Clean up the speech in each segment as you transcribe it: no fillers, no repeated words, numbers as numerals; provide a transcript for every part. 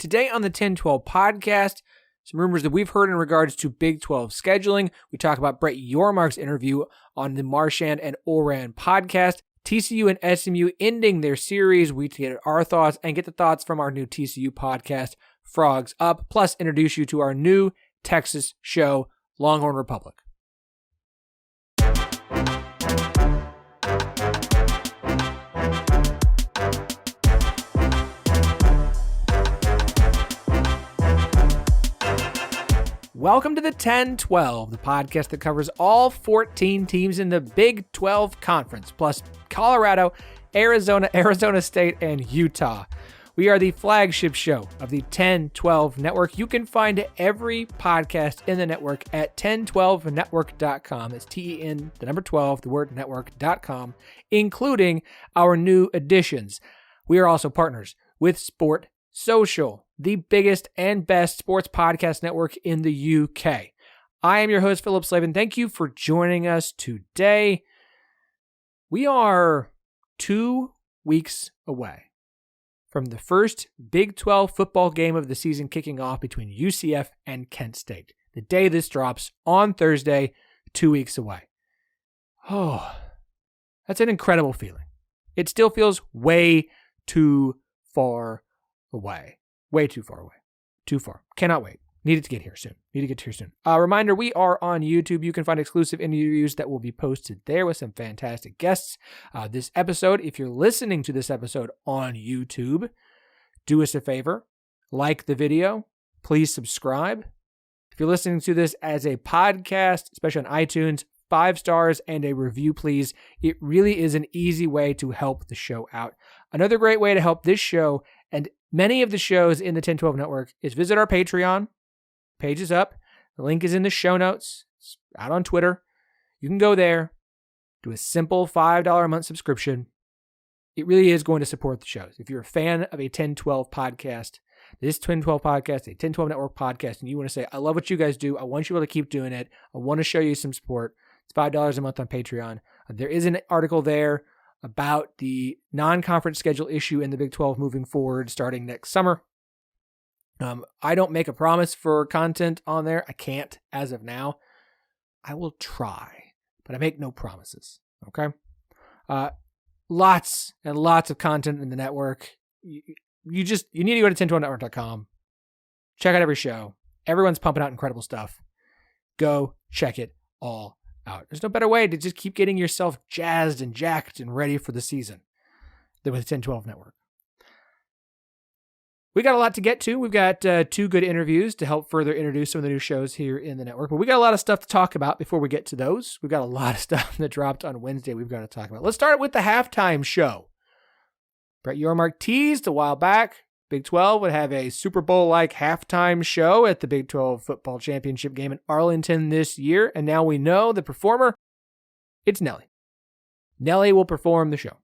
Today on the 1012 podcast, some rumors that we've heard in regards to Big 12 scheduling. We talk about Brett Yormark's interview on the Marchand and Ourand Podcast. TCU and SMU ending their series. We get our thoughts and get the thoughts from our new TCU podcast, Frogs Up, plus introduce you to our new Texas show, Longhorn Republic. Welcome to the 1012, the podcast that covers all 14 teams in the Big 12 Conference, plus Colorado, Arizona, Arizona State, and Utah. We are the flagship show of the 1012 Network. You can find every podcast in the network at 1012network.com. It's TEN, the number 12, the word network.com, including our new additions. We are also partners with Sport Social, the biggest and best sports podcast network in the UK. I am your host, Philip Slavin. Thank you for joining us today. We are 2 weeks away from the first Big 12 football game of the season kicking off between UCF and Kent State. The day this drops on Thursday, 2 weeks away. Oh, that's an incredible feeling. It still feels way too far away. Way too far away. Too far. Cannot wait. Needed to get here soon. Reminder, we are on YouTube. You can find exclusive interviews that will be posted there with some fantastic guests. This episode, if you're listening to this episode on YouTube, do us a favor. Like the video. Please subscribe. If you're listening to this as a podcast, especially on iTunes, 5 stars and a review, please. It really is an easy way to help the show out. Another great way to help this show and many of the shows in the 1012 Network is visit our Patreon. Page is up. The link is in the show notes. It's out on Twitter. You can go there, do a simple $5 a month subscription. It really is going to support the shows. If you're a fan of a 1012 podcast, this 1012 podcast, a 1012 Network podcast, and you want to say, I love what you guys do. I want you all to keep doing it. I want to show you some support. It's $5 a month on Patreon. There is an article there about the non-conference schedule issue in the Big 12 moving forward starting next summer. I don't make a promise for content on there. I can't as of now. I will try, but I make no promises. Okay? Lots and lots of content in the network. You need to go to 1012network.com. Check out every show. Everyone's pumping out incredible stuff. Go check it all out. There's no better way to just keep getting yourself jazzed and jacked and ready for the season than with 1012 Network. We got a lot to get to. We've got 2 good interviews to help further introduce some of the new shows here in the network. But we got a lot of stuff to talk about before we get to those. We've got a lot of stuff that dropped on Wednesday we've got to talk about. Let's start with the halftime show. Brett Yormark teased a while back Big 12 would have a Super Bowl-like halftime show at the Big 12 football championship game in Arlington this year. And now we know the performer, it's Nelly. Nelly will perform the show.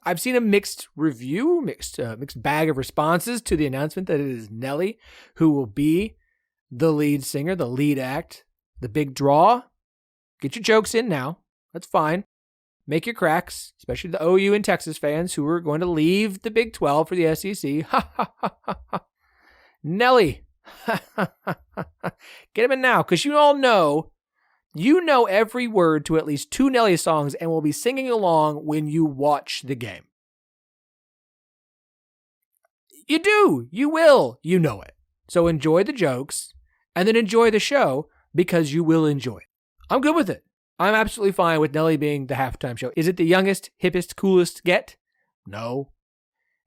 I've seen a mixed review, mixed bag of responses to the announcement that it is Nelly who will be the lead singer, the lead act, the big draw. Get your jokes in now. That's fine. Make your cracks, especially the OU and Texas fans who are going to leave the Big 12 for the SEC. Ha, ha, ha, ha, ha. Nelly. Get him in now, because you all know, every word to at least 2 Nelly songs and will be singing along when you watch the game. You do. You will. You know it. So enjoy the jokes and then enjoy the show because you will enjoy it. I'm good with it. I'm absolutely fine with Nelly being the halftime show. Is it the youngest, hippest, coolest get? No.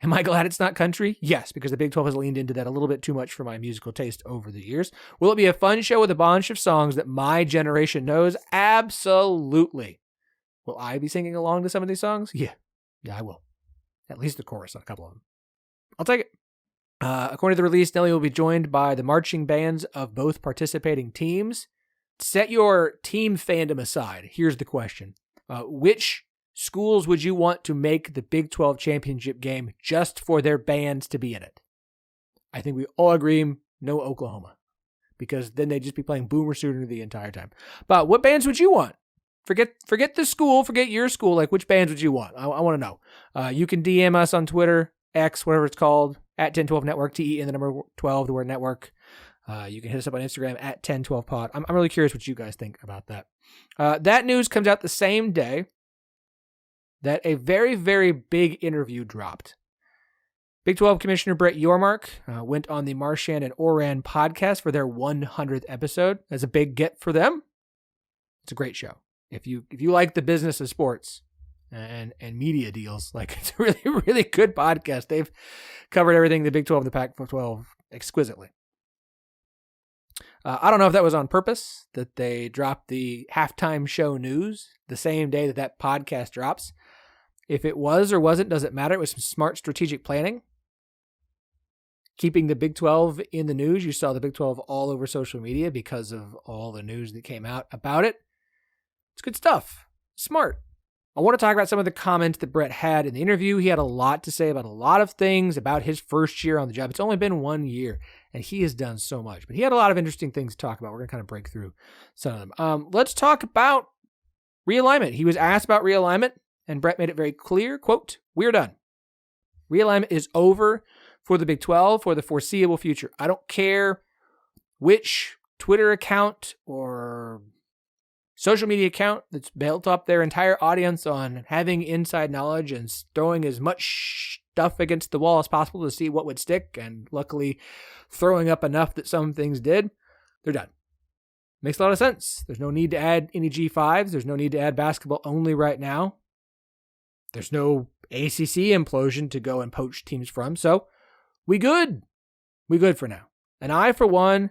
Am I glad it's not country? Yes, because the Big 12 has leaned into that a little bit too much for my musical taste over the years. Will it be a fun show with a bunch of songs that my generation knows? Absolutely. Will I be singing along to some of these songs? Yeah, I will. At least the chorus on a couple of them. I'll take it. According to the release, Nelly will be joined by the marching bands of both participating teams. Set your team fandom aside. Here's the question. Which schools would you want to make the Big 12 championship game just for their bands to be in it? I think we all agree no Oklahoma, because then they'd just be playing Boomer Sooner the entire time. But what bands would you want? Forget the school, forget your school. Like, which bands would you want? I want to know. You can DM us on Twitter, X, whatever it's called, at 1012 Network, TE and the number 12, the word network. You can hit us up on Instagram at 1012pod. I'm really curious what you guys think about that. That news comes out the same day that a very, very big interview dropped. Big 12 Commissioner Brett Yormark went on the Marchand and Ourand podcast for their 100th episode. That's a big get for them. It's a great show. If you like the business of sports and media deals, like, it's a really, really good podcast. They've covered everything, the Big 12 and the Pac-12, exquisitely. I don't know if that was on purpose, that they dropped the halftime show news the same day that podcast drops. If it was or wasn't, doesn't matter. It was some smart strategic planning. Keeping the Big 12 in the news. You saw the Big 12 all over social media because of all the news that came out about it. It's good stuff. Smart. I want to talk about some of the comments that Brett had in the interview. He had a lot to say about a lot of things about his first year on the job. It's only been 1 year, and he has done so much. But he had a lot of interesting things to talk about. We're going to kind of break through some of them. Let's talk about realignment. He was asked about realignment, and Brett made it very clear, quote, "We're done. Realignment is over for the Big 12 for the foreseeable future. I don't care which Twitter account or social media account that's built up their entire audience on having inside knowledge and throwing as much stuff against the wall as possible to see what would stick, and luckily throwing up enough that some things did. They're done. Makes a lot of sense. There's no need to add any G5s. There's no need to add basketball only right now. There's no ACC implosion to go and poach teams from. So we good. We good for now. And I, for one,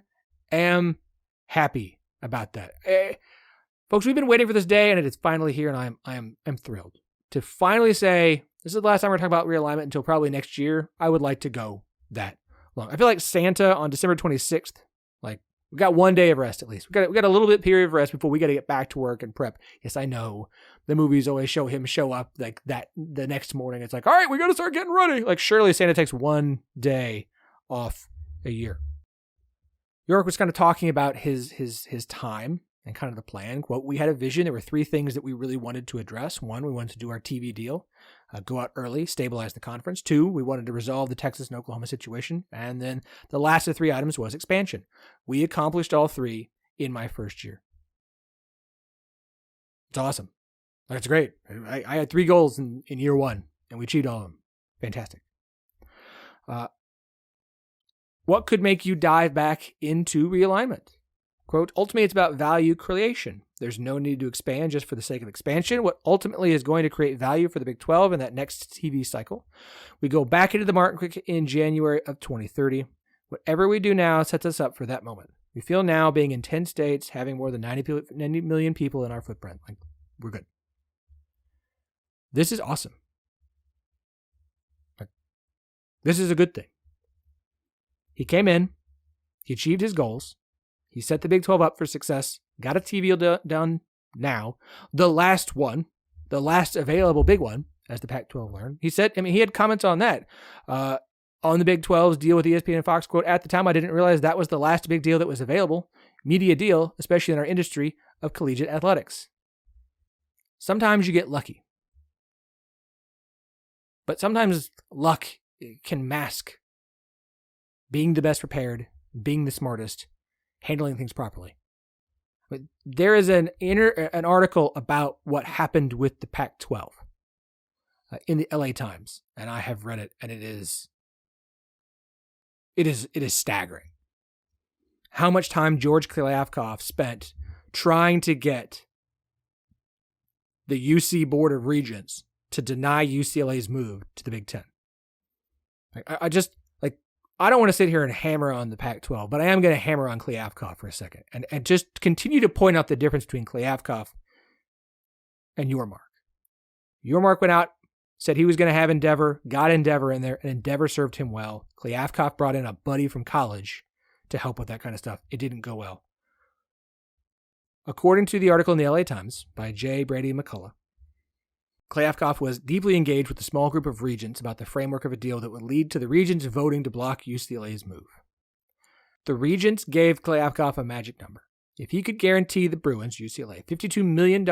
am happy about that. Folks, we've been waiting for this day, and it is finally here, and I'm thrilled to finally say, this is the last time we're talking about realignment until probably next year. I would like to go that long. I feel like Santa on December 26th, like, we got 1 day of rest at least. We got a little bit period of rest before we got to get back to work and prep. Yes, I know the movies always show him show up like that the next morning. It's like, all right, we got to start getting ready. Like, surely Santa takes 1 day off a year. York was kind of talking about his time and kind of the plan. Quote, "We had a vision. There were 3 things that we really wanted to address. 1, we wanted to do our TV deal, go out early, stabilize the conference. 2, we wanted to resolve the Texas and Oklahoma situation. And then the last of 3 items was expansion. We accomplished all 3 in my first year." It's awesome. Like, it's great. I had 3 goals in year 1, and we achieved all of them. Fantastic. What could make you dive back into realignment? Quote, "Ultimately, it's about value creation. There's no need to expand just for the sake of expansion. What ultimately is going to create value for the Big 12 in that next TV cycle. We go back into the market in January of 2030. Whatever we do now sets us up for that moment. We feel now, being in 10 states, having more than 90 million people in our footprint, like, we're good." This is awesome. Like, this is a good thing. He came in, he achieved his goals. He set the Big 12 up for success, got a TV deal done now, the last one, the last available big one, as the Pac-12 learned. He said, he had comments on that. On the Big 12's deal with ESPN and Fox, quote, "At the time, I didn't realize that was the last big deal that was available. Media deal, especially in our industry of collegiate athletics." Sometimes you get lucky. But sometimes luck can mask being the best prepared, being the smartest, handling things properly. But there is an article about what happened with the Pac-12 in the LA Times, and I have read it, and it is staggering how much time George Kliavkoff spent trying to get the UC Board of Regents to deny UCLA's move to the Big Ten. I don't want to sit here and hammer on the Pac-12, but I am going to hammer on Kliavkoff for a second and just continue to point out the difference between Kliavkoff and Yormark. Yormark went out, said he was going to have Endeavor, got Endeavor in there, and Endeavor served him well. Kliavkoff brought in a buddy from college to help with that kind of stuff. It didn't go well. According to the article in the LA Times by J. Brady McCullough, Kliavkoff was deeply engaged with a small group of regents about the framework of a deal that would lead to the regents voting to block UCLA's move. The regents gave Kliavkoff a magic number, If he could guarantee the Bruins, UCLA, $52 million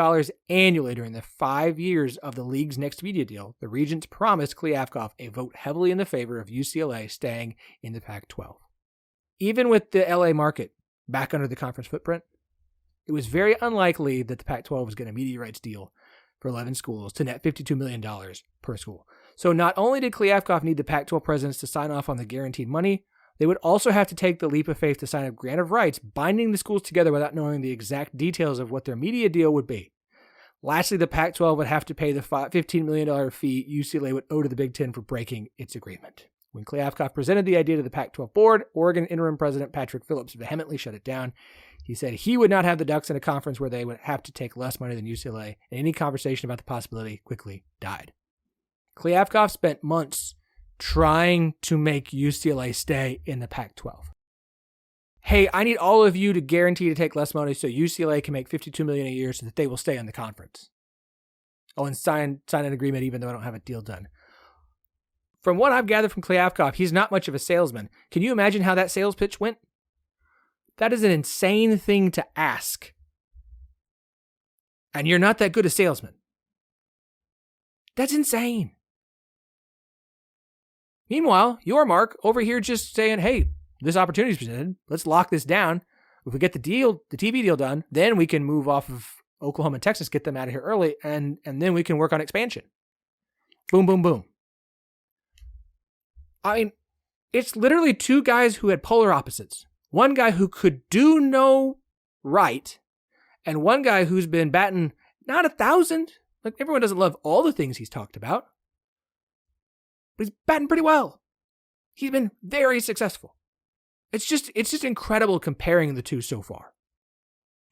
annually during the 5 years of the league's next media deal, the Regents promised Kliavkoff a vote heavily in the favor of UCLA staying in the Pac-12. Even with the LA market back under the conference footprint, it was very unlikely that the Pac-12 was getting a media rights deal for 11 schools to net $52 million per school. So not only did Kliavkoff need the Pac-12 presidents to sign off on the guaranteed money, they would also have to take the leap of faith to sign a grant of rights, binding the schools together without knowing the exact details of what their media deal would be. Lastly, the Pac-12 would have to pay the $15 million fee UCLA would owe to the Big Ten for breaking its agreement. When Kliavkoff presented the idea to the Pac-12 board, Oregon interim president Patrick Phillips vehemently shut it down. He said he would not have the Ducks in a conference where they would have to take less money than UCLA, and any conversation about the possibility quickly died. Kliavkoff spent months trying to make UCLA stay in the Pac-12. Hey, I need all of you to guarantee to take less money so UCLA can make $52 million a year so that they will stay in the conference. Oh, and sign an agreement even though I don't have a deal done. From what I've gathered from Kliavkoff, he's not much of a salesman. Can you imagine how that sales pitch went? That is an insane thing to ask. And you're not that good a salesman. That's insane. Meanwhile, Yormark over here just saying, hey, this opportunity's presented. Let's lock this down. If we get the deal, the TV deal done, then we can move off of Oklahoma and Texas, get them out of here early, and then we can work on expansion. Boom, boom, boom. I mean, it's literally two guys who had polar opposites. One guy who could do no right, and one guy who's been batting not 1,000. Like, everyone doesn't love all the things he's talked about, but he's batting pretty well. He's been very successful. It's just incredible comparing the two so far.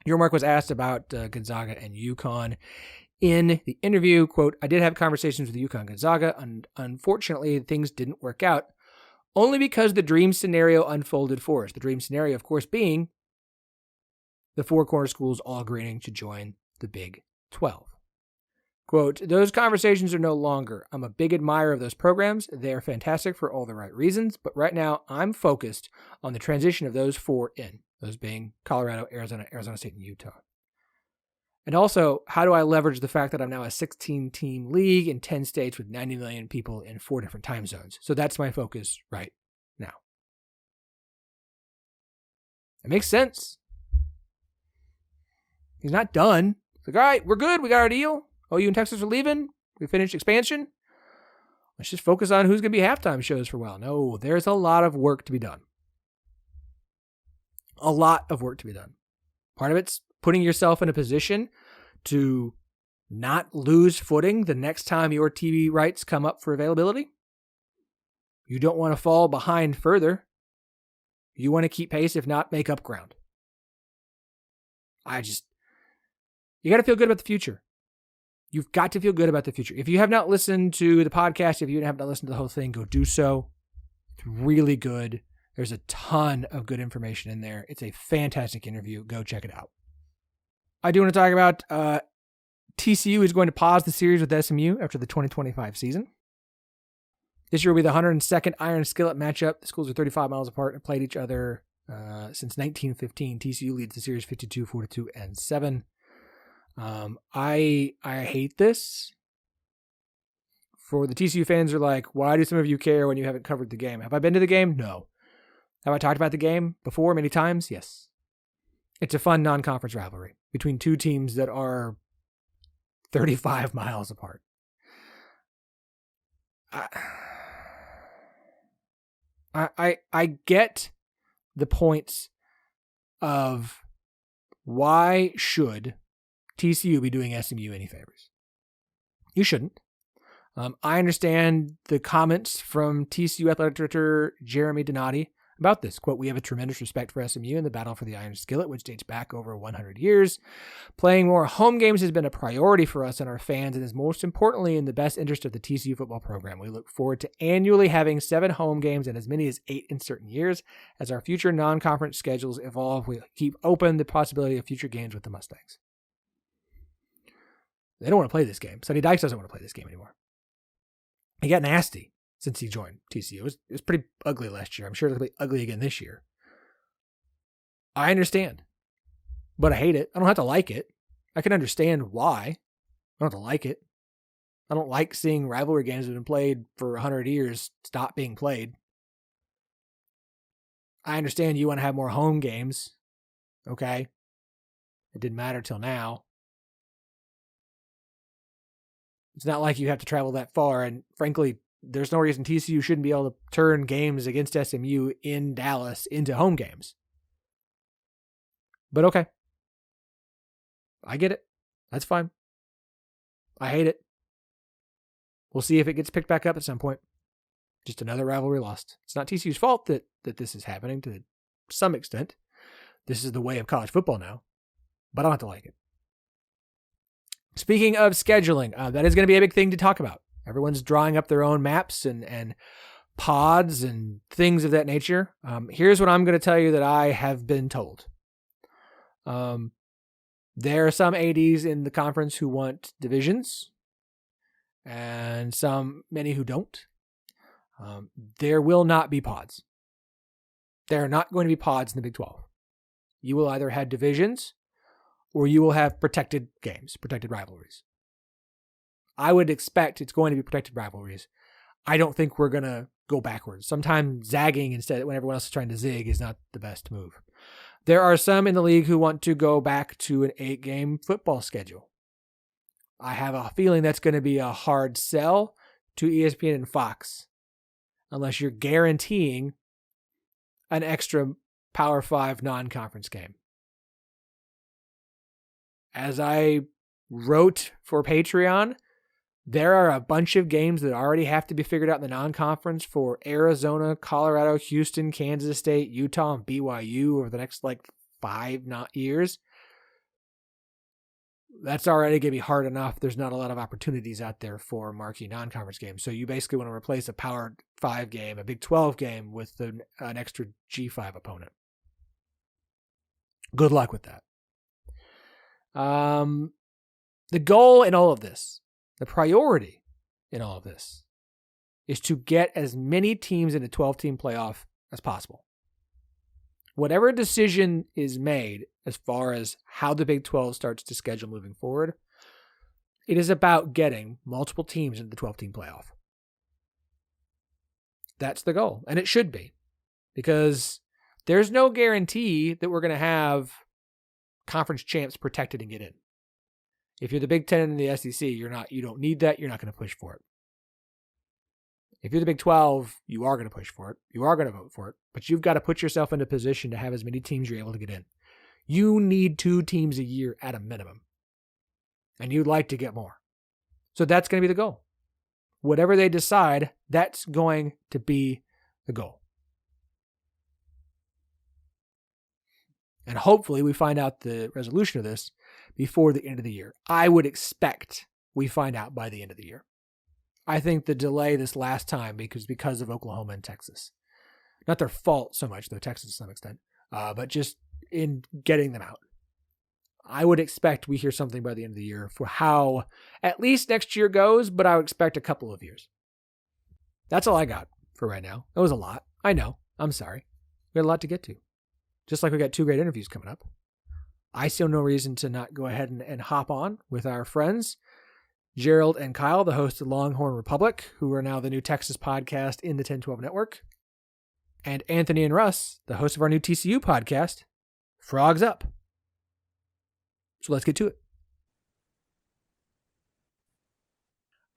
Yormark was asked about Gonzaga and UConn in the interview. Quote, I did have conversations with UConn Gonzaga, and unfortunately things didn't work out only because the dream scenario unfolded for us. The dream scenario, of course, being the four corner schools all agreeing to join the Big 12. Quote, those conversations are no longer. I'm a big admirer of those programs. They are fantastic for all the right reasons, but right now I'm focused on the transition of those four in, those being Colorado, Arizona, Arizona State, and Utah. And also, how do I leverage the fact that I'm now a 16-team league in 10 states with 90 million people in 4 different time zones? So that's my focus right now. It makes sense. He's not done. It's like, all right, we're good. We got our deal. OU and Texas are leaving. We finished expansion. Let's just focus on who's going to be halftime shows for a while. No, there's a lot of work to be done. A lot of work to be done. Part of it's putting yourself in a position to not lose footing the next time your TV rights come up for availability. You don't want to fall behind further. You want to keep pace, if not make up ground. You got to feel good about the future. You've got to feel good about the future. If you have not listened to the podcast, if you have not listened to the whole thing, go do so. It's really good. There's a ton of good information in there. It's a fantastic interview. Go check it out. I do want to talk about TCU is going to pause the series with SMU after the 2025 season. This year will be the 102nd Iron Skillet matchup. The schools are 35 miles apart and played each other since 1915. TCU leads the series 52-42 and 7. I hate this. For the TCU fans are like, why do some of you care when you haven't covered the game? Have I been to the game? No. Have I talked about the game before many times? Yes. It's a fun non-conference rivalry between two teams that are 35 miles apart. I get the points of why should TCU be doing SMU any favors? You shouldn't. I understand the comments from TCU athletic director Jeremy Donati about this. Quote, we have a tremendous respect for SMU and the battle for the Iron Skillet, which dates back over 100 years. Playing more home games has been a priority for us and our fans and is most importantly in the best interest of the TCU football program. We look forward to annually having 7 home games and as many as 8 in certain years. As our future non-conference schedules evolve, we keep open the possibility of future games with the Mustangs. They don't want to play this game. Sonny Dykes doesn't want to play this game anymore. He got nasty since he joined TCU. It was pretty ugly last year. I'm sure it'll be ugly again this year. I understand. but I hate it. I don't have to like it. I can understand why. I don't have to like it. I don't like seeing rivalry games that have been played for 100 years stop being played. I understand you want to have more home games. Okay. It didn't matter till now. It's not like you have to travel that far. And frankly, there's no reason TCU shouldn't be able to turn games against SMU in Dallas into home games. But okay. I get it. That's fine. I hate it. We'll see if it gets picked back up at some point. Just another rivalry lost. It's not TCU's fault that this is happening to some extent. This is the way of college football now. But I don't have to like it. Speaking of scheduling, that is going to be a big thing to talk about. Everyone's drawing up their own maps and pods and things of that nature. Here's what I'm going to tell you that I have been told. There are some ADs in the conference who want divisions, and many who don't. There will not be pods. There are not going to be pods in the Big 12. You will either have divisions or you will have protected games, protected rivalries. I would expect it's going to be protected rivalries. I don't think we're going to go backwards. Sometimes zagging instead when everyone else is trying to zig is not the best move. There are some in the league who want to go back to an 8-game football schedule. I have a feeling that's going to be a hard sell to ESPN and Fox unless you're guaranteeing an extra Power 5 non-conference game. As I wrote for Patreon, there are a bunch of games that already have to be figured out in the non-conference for Arizona, Colorado, Houston, Kansas State, Utah, and BYU over the next 5 years. That's already going to be hard enough. There's not a lot of opportunities out there for marquee non-conference games. So you basically want to replace a Power 5 game, a Big 12 game, with an extra G5 opponent. Good luck with that. The goal in all of this, the priority in all of this, is to get as many teams in a 12-team playoff as possible. Whatever decision is made as far as how the Big 12 starts to schedule moving forward, it is about getting multiple teams into the 12-team playoff. That's the goal, and it should be, because there's no guarantee that we're going to have conference champs protected and get in. If you're the Big Ten and the SEC, you don't need that. You're not going to push for it. If you're the Big 12, you are going to push for it. You are going to vote for it, but you've got to put yourself in a position to have as many teams you're able to get in. You need 2 teams a year at a minimum, and you'd like to get more. So that's going to be the goal. Whatever they decide, that's going to be the goal. And hopefully we find out the resolution of this before the end of the year. I would expect we find out by the end of the year. I think the delay this last time because of Oklahoma and Texas. Not their fault so much, though Texas to some extent, but just in getting them out. I would expect we hear something by the end of the year for how at least next year goes, but I would expect a couple of years. That's all I got for right now. That was a lot. I know. I'm sorry. We had a lot to get to. Just like we got 2 great interviews coming up. I see no reason to not go ahead and hop on with our friends, Gerald and Kyle, the hosts of Longhorn Republic, who are now the new Texas podcast in the 1012 network, and Anthony and Russ, the hosts of our new TCU podcast, Frogs Up. So let's get to it.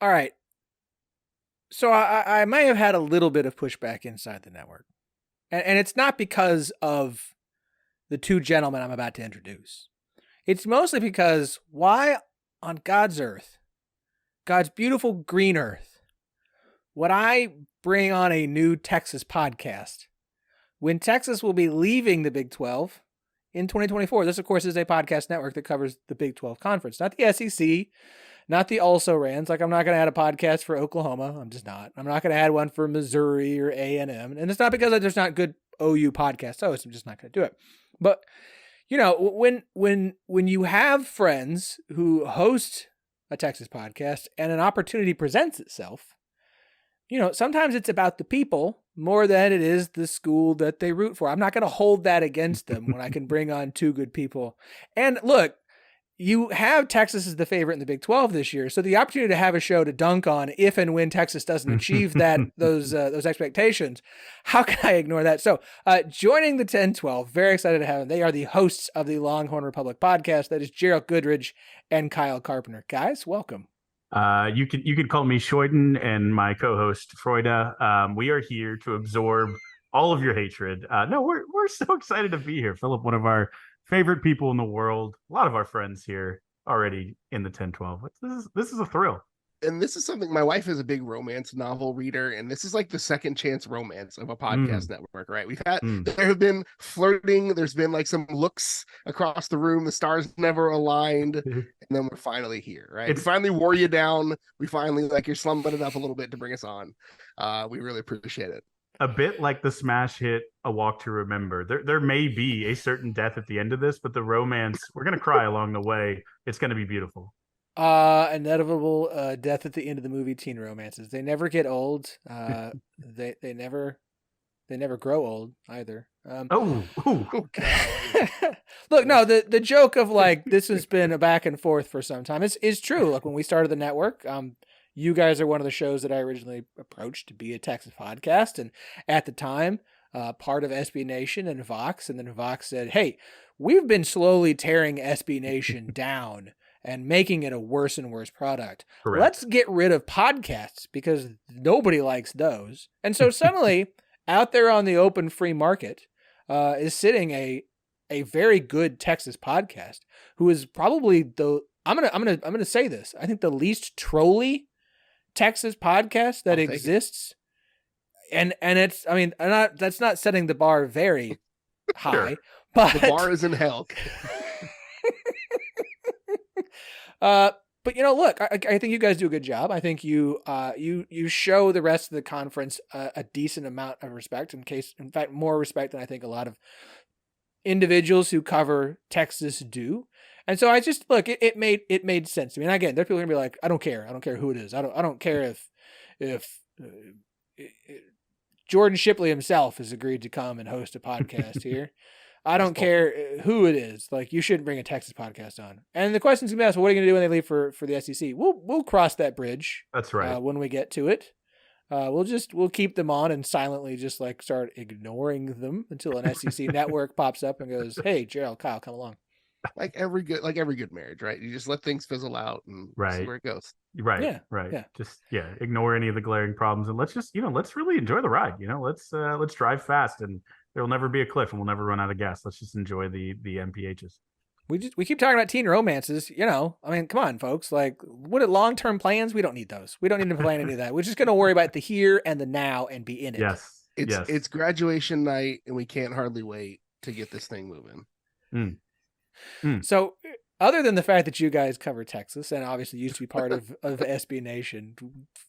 All right. So I may have had a little bit of pushback inside the network. And it's not because of the 2 gentlemen I'm about to introduce. It's mostly because why on God's earth, God's beautiful green earth, would I bring on a new Texas podcast when Texas will be leaving the Big 12 in 2024? This, of course, is a podcast network that covers the Big 12 conference, not the SEC, not the also-rans. I'm not going to add a podcast for Oklahoma. I'm just not. I'm not going to add one for Missouri or A&M. And it's not because there's not good OU podcast hosts. I'm just not going to do it. But, when you have friends who host a Texas podcast and an opportunity presents itself, sometimes it's about the people more than it is the school that they root for. I'm not going to hold that against them when I can bring on two good people. And look, you have Texas as the favorite in the Big 12 this year, so the opportunity to have a show to dunk on if and when Texas doesn't achieve those expectations, how can I ignore that? So joining the 1012, very excited to have them. They are the hosts of the Longhorn Republic podcast. That is Gerald, Goodridge, and Kyle Carpenter. Guys, welcome. You could call me Shoyden and my co-host Freuda. We are here to absorb all of your hatred. No, we're so excited to be here. Philip, one of our favorite people in the world. A lot of our friends here already in the 1012. This is a thrill. And this is something, my wife is a big romance novel reader, and this is like the second chance romance of a podcast network, right? There have been flirting, there's been like some looks across the room, the stars never aligned, and then we're finally here, right? We finally wore you down. We finally, like, you're slumping it up a little bit to bring us on. We really appreciate it. A bit like the smash hit A Walk to Remember. There may be a certain death at the end of this, but the romance, we're going to cry along the way. It's going to be beautiful. Inevitable death at the end of the movie teen romances. They never get old. They never grow old either. Look, no, the joke of like this has been a back and forth for some time is true. Like when we started the network, you guys are one of the shows that I originally approached to be a Texas podcast, and at the time, part of SB Nation and Vox, and then Vox said, "Hey, we've been slowly tearing SB Nation down and making it a worse and worse product. Correct. Let's get rid of podcasts because nobody likes those." And so suddenly, out there on the open free market, is sitting a very good Texas podcast who is probably I'm gonna say this. I think the least trolly Texas podcast that exists. And it's, I mean, that's not setting the bar very high, Sure. but The bar is in hell. But look, I think you guys do a good job. I think you show the rest of the conference a decent amount of respect. In fact, more respect than I think a lot of individuals who cover Texas do. And so I just look. It made sense. I mean, again, there are people gonna be like, I don't care who it is. I don't care if Jordan Shipley himself has agreed to come and host a podcast here. I don't care who it is. Like, you shouldn't bring a Texas podcast on. And the question's gonna be asked, well, what are you gonna do when they leave for the SEC? We'll cross that bridge. That's right. When we get to it, we'll keep them on and silently just like start ignoring them until an SEC network pops up and goes, "Hey, Gerald, Kyle, come along." Like every good marriage, right? You just let things fizzle out and see where it goes. Right. Yeah. Right. Yeah. Just ignore any of the glaring problems and let's just, let's really enjoy the ride. Let's drive fast and there will never be a cliff and we'll never run out of gas. Let's just enjoy the MPHs. We keep talking about teen romances, I mean, come on, folks. Like, what are long-term plans? We don't need those. We don't need to plan any of that. We're just going to worry about the here and the now and be in it. Yes. It's graduation night and we can't hardly wait to get this thing moving. So other than the fact that you guys cover Texas and obviously used to be part of SB Nation,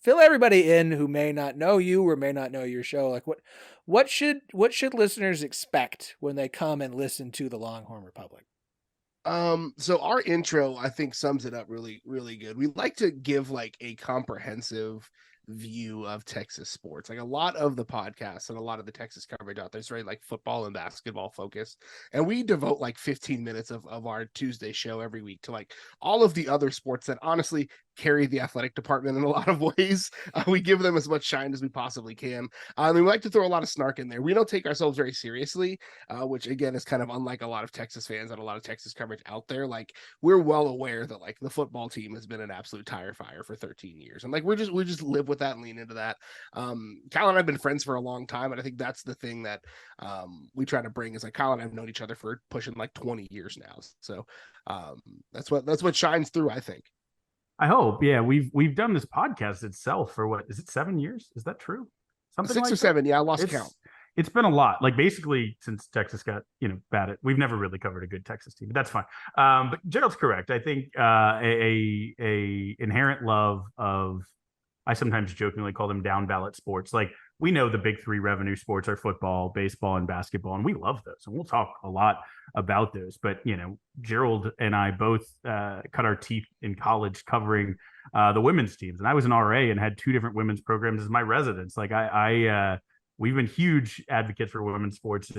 fill everybody in who may not know you or may not know your show. Like what should listeners expect when they come and listen to the Longhorn Republic? So our intro, I think, sums it up really, really good. We like to give like a comprehensive view of Texas sports. Like a lot of the podcasts and a lot of the Texas coverage out there is very like football and basketball focused. And we devote like 15 minutes of our Tuesday show every week to like all of the other sports that honestly carry the athletic department in a lot of ways. We give them as much shine as we possibly can. And we like to throw a lot of snark in there. We don't take ourselves very seriously, which again is kind of unlike a lot of Texas fans and a lot of Texas coverage out there. Like, we're well aware that like the football team has been an absolute tire fire for 13 years. And like, we just live with that and lean into that. Kyle and I have been friends for a long time. And I think that's the thing that we try to bring is like Kyle and I have known each other for pushing like 20 years now. So that's what shines through, I think. I hope. Yeah, we've done this podcast itself for what is it, 7 years? Is that true? Something 6 like or 7. Yeah, I lost count. It's been a lot. Like basically since Texas got bad at, we've never really covered a good Texas team, but that's fine. But Gerald's correct. I think a inherent love of, I sometimes jokingly call them down ballot sports. Like, we know the big three revenue sports are football, baseball, and basketball, and we love those. And we'll talk a lot about those. But, Gerald and I both cut our teeth in college covering the women's teams. And I was an RA and had 2 different women's programs as my residents. Like we've been huge advocates for women's sports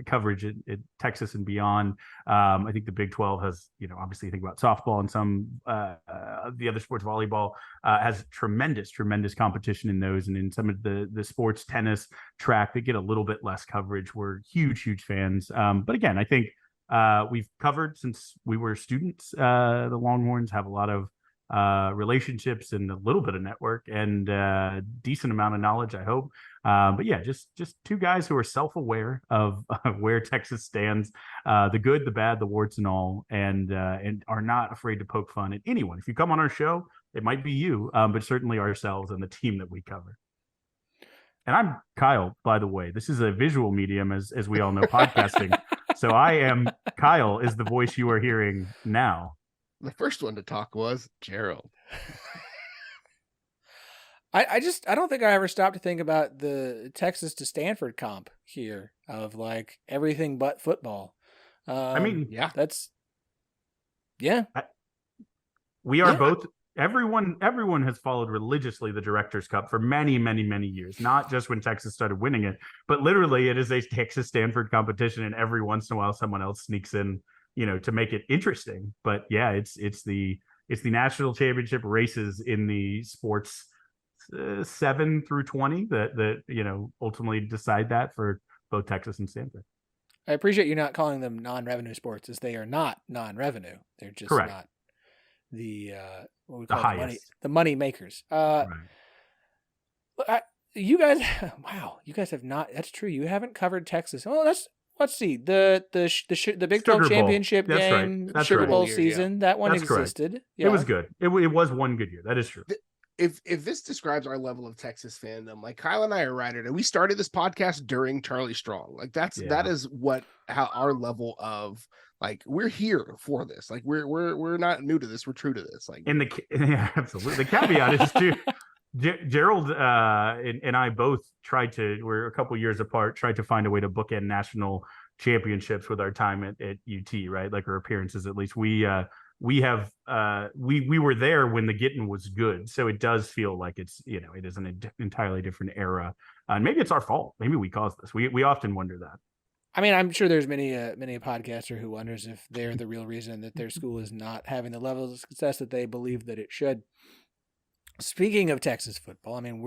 coverage at Texas and beyond. I think the Big 12 has, obviously you think about softball and some the other sports, volleyball has tremendous competition in those. And in some of the sports, tennis, track, they get a little bit less coverage. We're huge fans. But again, I think we've covered since we were students. The Longhorns have a lot of relationships and a little bit of network and decent amount of knowledge, I hope. But yeah, just 2 guys who are self-aware of where Texas stands, the good, the bad, the warts and all, and are not afraid to poke fun at anyone. If you come on our show, it might be you, but certainly ourselves and the team that we cover. And I'm Kyle, by the way. This is a visual medium, as we all know, podcasting. So Kyle is the voice you are hearing now. The first one to talk was Gerald. I don't think I ever stopped to think about the Texas to Stanford comp here of like everything but football. Yeah. We are both. Everyone has followed religiously the Directors Cup for many years, not just when Texas started winning it, but literally it is a Texas Stanford competition, and every once in a while someone else sneaks in, to make it interesting. But yeah, it's the national championship races in the sports 7 through 20 that ultimately decide that for both Texas and Stanford. I appreciate you not calling them non-revenue sports, as they are not non-revenue. They're just correct. Not the what we the call highest. the money makers. Right. You guys, wow, you guys have not. That's true. You haven't covered Texas. Well, let's see the Big 12 championship game, That's Sugar right. Bowl Year, season. That one That's existed. Yeah. It was good. It was one good year. That is true. If this describes our level of Texas fandom, like Kyle and I are right, and we started this podcast during Charlie Strong. Like that is how our level of, like, we're here for this. Like we're not new to this. We're true to this. Like, absolutely. The caveat is too. Gerald and I both we're a couple years apart, tried to find a way to bookend national championships with our time at UT, right? Like our appearances, at least we were there when the getting was good. So it does feel like it's, it is an entirely different era. And maybe it's our fault. Maybe we caused this. We often wonder that. I mean, I'm sure there's many a podcaster who wonders if they're the real reason that their school is not having the level of success that they believe that it should. Speaking of Texas football, I mean,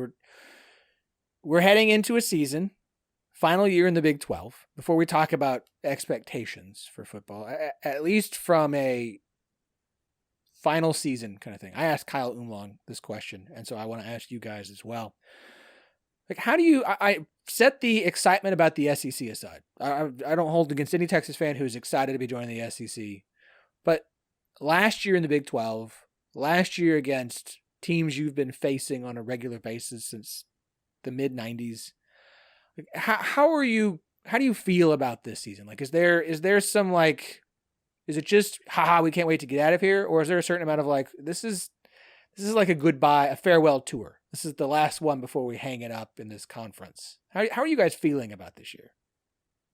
we're heading into a season, final year in the Big 12. Before we talk about expectations for football, at least from a final season kind of thing. I asked Kyle Umlong this question, and so I want to ask you guys as well. Like, how do you? I set the excitement about the SEC aside. I don't hold against any Texas fan who's excited to be joining the SEC, but last year in the Big 12, last year against teams you've been facing on a regular basis since the mid 90s. Like, how do you feel about this season? Like, is there some, like, is it just, we can't wait to get out of here? Or is there a certain amount of, like, this is like a goodbye, a farewell tour. This is the last one before we hang it up in this conference. How are you guys feeling about this year?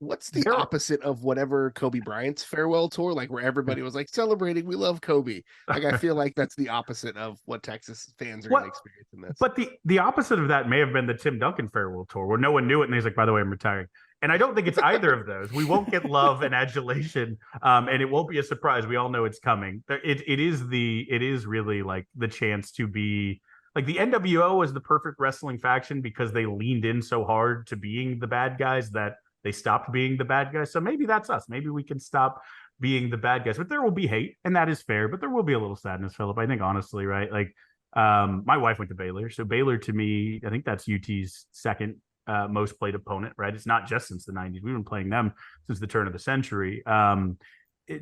What's the opposite of whatever Kobe Bryant's farewell tour, like where everybody was like celebrating, we love Kobe? Like, I feel like that's the opposite of what Texas fans are going to experience in this. But the opposite of that may have been the Tim Duncan farewell tour, where no one knew it, and he's like, by the way, I'm retiring. And I don't think it's either of those. We won't get love and adulation, and it won't be a surprise. We all know it's coming. It is really like the chance to be like, the NWO is the perfect wrestling faction because they leaned in so hard to being the bad guys that they stopped being the bad guys. So maybe that's us. Maybe we can stop being the bad guys. But there will be hate, and that is fair. But there will be a little sadness, Philip. I think, honestly, right? Like, my wife went to Baylor. So Baylor, to me, I think that's UT's second most played opponent, right? It's not just since the 90s. We've been playing them since the turn of the century.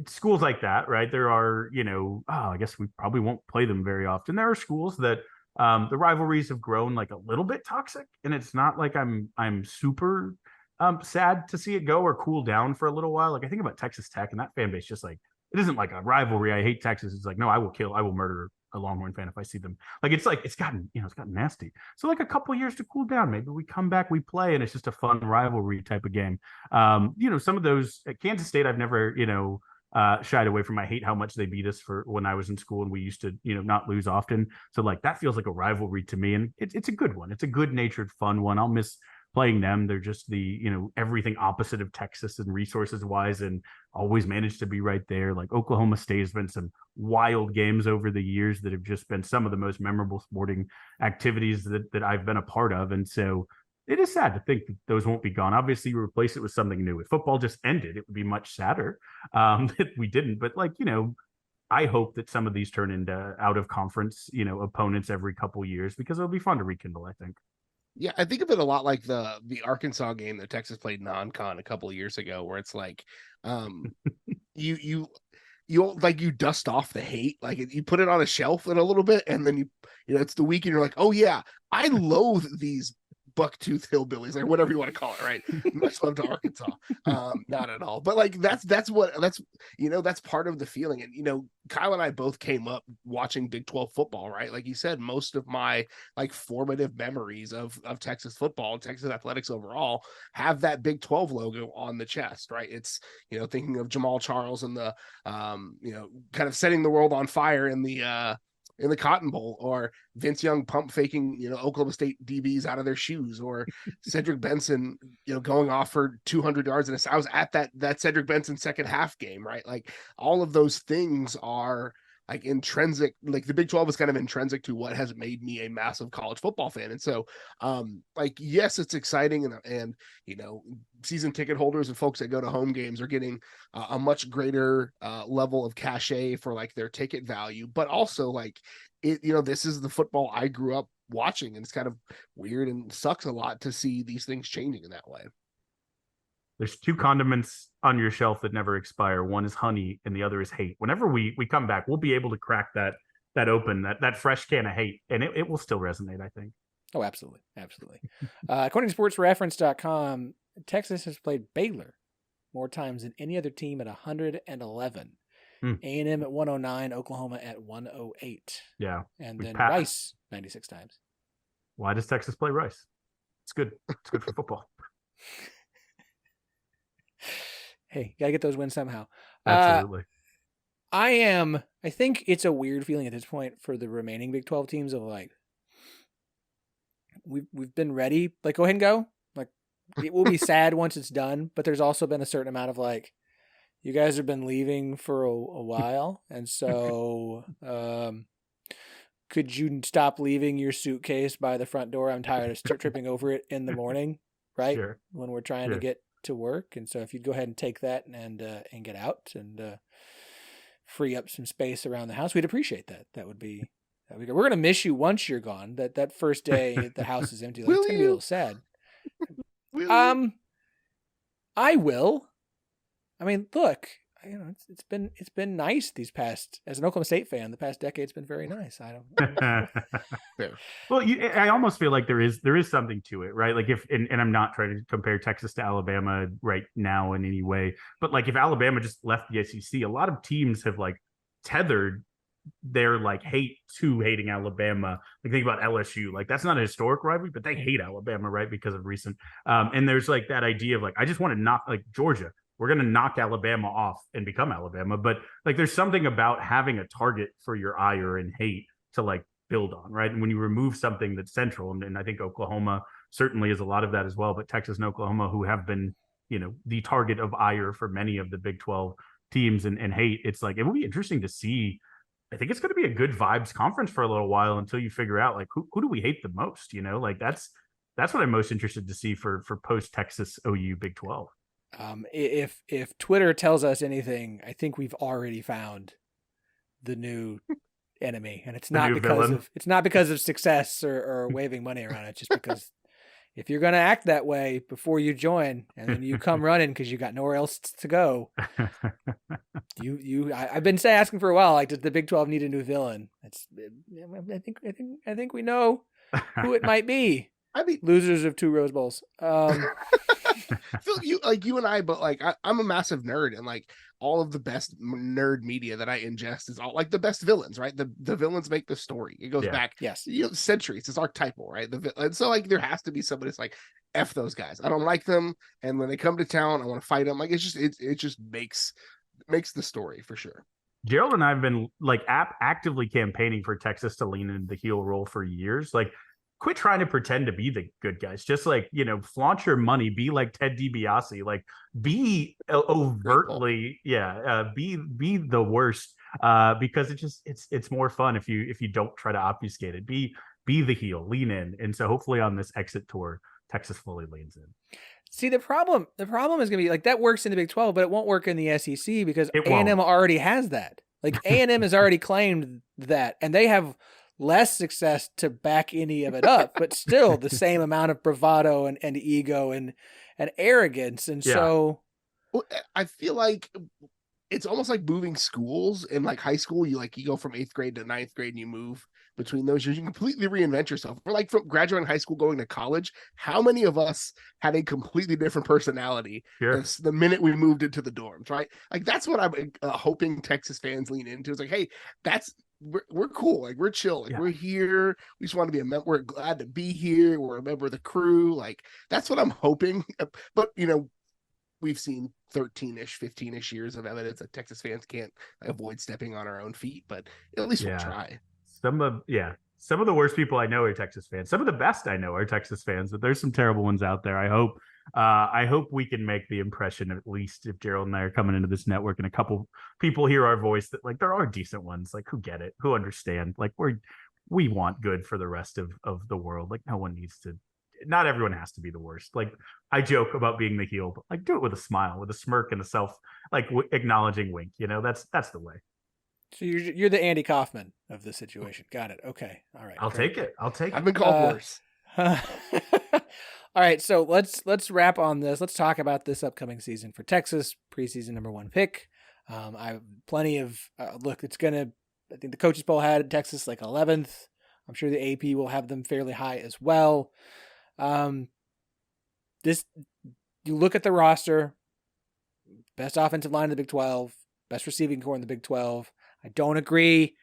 Schools like that, right? There are, I guess we probably won't play them very often. There are schools that the rivalries have grown like a little bit toxic, and it's not like I'm super sad to see it go or cool down for a little while. Like, I think about Texas Tech, and that fan base, just like, it isn't like a rivalry. I hate Texas. It's like, no, I will murder a Longhorn fan if I see them. Like, it's gotten nasty. So like a couple years to cool down. Maybe we come back, we play, and it's just a fun rivalry type of game. Some of those at Kansas State, I've never, shied away from. I hate how much they beat us for when I was in school and we used to, not lose often. So like that feels like a rivalry to me, and it's a good one. It's a good natured, fun one. I'll miss playing them. They're just the, everything opposite of Texas and resources wise, and always managed to be right there. Like Oklahoma State has been some wild games over the years that have just been some of the most memorable sporting activities that I've been a part of. And so it is sad to think that those won't be gone. Obviously, you replace it with something new. If football just ended, it would be much sadder that we didn't. But I hope that some of these turn into out of conference, opponents every couple years, because it'll be fun to rekindle, I think. Yeah, I think of it a lot like the Arkansas game that Texas played non-con a couple of years ago, where it's like you dust off the hate, like you put it on a shelf in a little bit, and then it's the weekend, you're like, oh yeah, I loathe these bucktooth hillbillies, or whatever you want to call it, right? Much love to Arkansas. Not at all, but like that's part of the feeling. And Kyle and I both came up watching Big 12 football, right? Like you said, most of my like formative memories of Texas football and Texas athletics overall have that Big 12 logo on the chest, right? It's thinking of Jamal Charles and the kind of setting the world on fire in the Cotton Bowl, or Vince Young pump faking, Oklahoma State DBs out of their shoes, or Cedric Benson, going off for 200 yards. And I was at that Cedric Benson second half game, right? Like all of those things are like intrinsic, like the Big 12 is kind of intrinsic to what has made me a massive college football fan. And so, yes, it's exciting. And season ticket holders and folks that go to home games are getting a much greater level of cachet for like their ticket value, but also like this is the football I grew up watching, and it's kind of weird and sucks a lot to see these things changing in that way. There's two condiments on your shelf that never expire. One is honey and the other is hate. Whenever we come back, we'll be able to crack that open, that fresh can of hate, and it will still resonate, I think. Oh, absolutely. Absolutely. According to sportsreference.com, Texas has played Baylor more times than any other team at 111. A&M at 109, Oklahoma at 108. Yeah. And then Rice 96 times. Why does Texas play Rice? It's good. It's good for football. Hey, gotta get those wins somehow. Absolutely. I think it's a weird feeling at this point for the remaining Big 12 teams of like, we've been ready. Like, go ahead and go. Like, it will be sad once it's done, but there's also been a certain amount of like, you guys have been leaving for a while, and so could you stop leaving your suitcase by the front door? I'm tired of tripping over it in the morning, right? Sure. When we're trying to get to work. And so if you'd go ahead and take that and get out and free up some space around the house, we'd appreciate that. That would be good. We're gonna miss you once you're gone. That first day the house is empty. Like, it's gonna be a little sad. I will. I mean, look, it's been nice these past, as an Oklahoma State fan, the past decade's been very nice. I don't. Well, I almost feel like there is something to it, right? Like and I'm not trying to compare Texas to Alabama right now in any way, but like if Alabama just left the SEC, a lot of teams have like tethered their like hate to hating Alabama. Like think about LSU, like that's not a historic rivalry, but they hate Alabama, right? Because of recent. And there's like that idea of like, I just want to knock like Georgia. We're going to knock Alabama off and become Alabama. But like, there's something about having a target for your ire and hate to like build on, right? And when you remove something that's central, and I think Oklahoma certainly is a lot of that as well, but Texas and Oklahoma, who have been, the target of ire for many of the Big 12 teams and hate, it's like, it will be interesting to see. I think it's going to be a good vibes conference for a little while until you figure out like, who do we hate the most? Like that's what I'm most interested to see for post Texas OU Big 12. If Twitter tells us anything, I think we've already found the new enemy, and it's not because of success or waving money around. It's just because if you're going to act that way before you join, and then you come running because you got nowhere else to go, I've been asking for a while. Like, does the Big 12 need a new villain? I think we know who it might be. I mean, losers of 2 Rose Bowls. Phil, you and I, but like I'm a massive nerd, and like all of the best nerd media that I ingest is all like the best villains, right? The villains make the story. It goes back, centuries. It's archetypal, right? And so like there has to be somebody that's like, F those guys. I don't like them, and when they come to town, I want to fight them. Like it just makes makes the story for sure. Gerald and I have been like actively campaigning for Texas to lean into the heel role for years. Like, quit trying to pretend to be the good guys. Just like, flaunt your money. Be like Ted DiBiase. Like, be overtly, be the worst. Because it's more fun if you don't try to obfuscate it. Be the heel, lean in. And so hopefully on this exit tour, Texas fully leans in. See, the problem is going to be like that works in the Big 12, but it won't work in the SEC because A&M already has that. Like A&M has already claimed that, and they have less success to back any of it up, but still the same amount of bravado and ego and arrogance. And so I feel like it's almost like moving schools. In like high school, you go from 8th grade to 9th grade and you move between those years. You completely reinvent yourself. Or like from graduating high school going to college, how many of us had a completely different personality the minute we moved into the dorms, right? Like that's what I'm hoping Texas fans lean into. It's like, hey, we're cool, like we're chill, like we're here, we just want to be a member, we're glad to be here, we're a member of the crew. Like that's what I'm hoping. But we've seen 13-ish, 15-ish years of evidence that Texas fans can't avoid stepping on our own feet, but at least we'll try. Some of the worst people I know are Texas fans. Some of the best I know are Texas fans, but there's some terrible ones out there. I hope we can make the impression, at least if Gerald and I are coming into this network and a couple people hear our voice, that like there are decent ones, like who get it, who understand, like we want good for the rest of the world. Like no one needs to, not everyone has to be the worst. Like I joke about being the heel, but like do it with a smile, with a smirk and a self acknowledging wink. That's the way. So you're the Andy Kaufman of the situation. Got it. Okay. All right. I'll take it. I've been called worse. All right, so let's wrap on this. Let's talk about this upcoming season for Texas, preseason number 1 pick. I have plenty of look. I think the coaches poll had Texas like 11th. I'm sure the AP will have them fairly high as well. You look at the roster, best offensive line in the Big 12, best receiving core in the Big 12. I don't agree,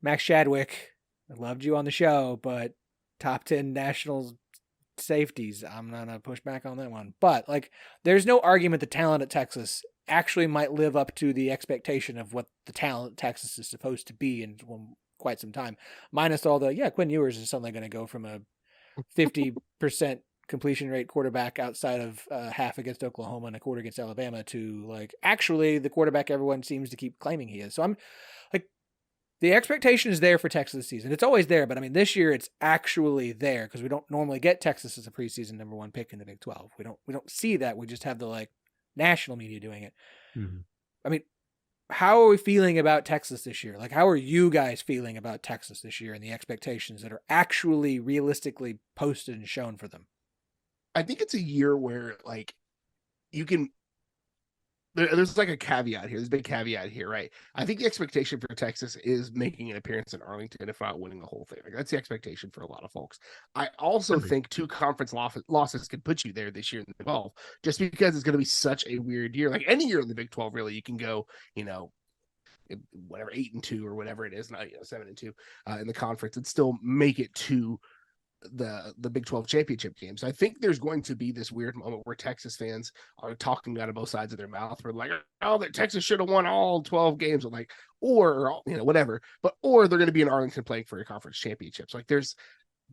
Max Chadwick. I loved you on the show, but top 10 national safeties. I'm not gonna push back on that one, but like, there's no argument the talent at Texas actually might live up to the expectation of what the talent Texas is supposed to be in quite some time. Minus all the Quinn Ewers is suddenly going to go from a 50% completion rate quarterback outside of half against Oklahoma and a quarter against Alabama to like actually the quarterback everyone seems to keep claiming he is. So I'm like, the expectation is there for Texas this season. It's always there, but I mean, this year it's actually there because we don't normally get Texas as a preseason number 1 pick in the Big 12. We don't see that. We just have the like national media doing it. Mm-hmm. I mean, how are we feeling about Texas this year? Like, how are you guys feeling about Texas this year and the expectations that are actually realistically posted and shown for them? I think it's a year where like you can. There's like a caveat here. There's a big caveat here, right? I think the expectation for Texas is making an appearance in Arlington, if not winning the whole thing. Like, that's the expectation for a lot of folks. I also think 2 conference losses could put you there this year in the Big 12, just because it's going to be such a weird year. Like any year in the Big 12, really, you can go, whatever 8-2 or whatever it is, not 7-2 in the conference, and still make it to the Big 12 championship game. So I think there's going to be this weird moment where Texas fans are talking out of both sides of their mouth. We're like, oh, that Texas should have won all 12 games, or whatever. Or they're going to be in Arlington playing for a conference championship. So like, there's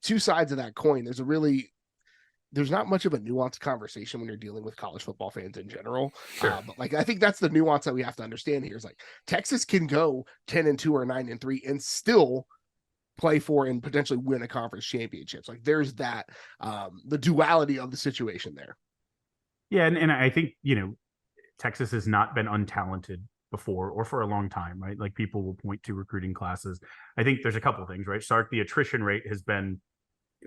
2 sides of that coin. There's not much of a nuanced conversation when you're dealing with college football fans in general. Sure. But like, I think that's the nuance that we have to understand here is like Texas can go 10-2 or 9-3 and still play for and potentially win a conference championships. Like there's that, the duality of the situation there. Yeah. And I think, Texas has not been untalented before or for a long time, right? Like people will point to recruiting classes. I think there's a couple of things, right? Sark, the attrition rate has been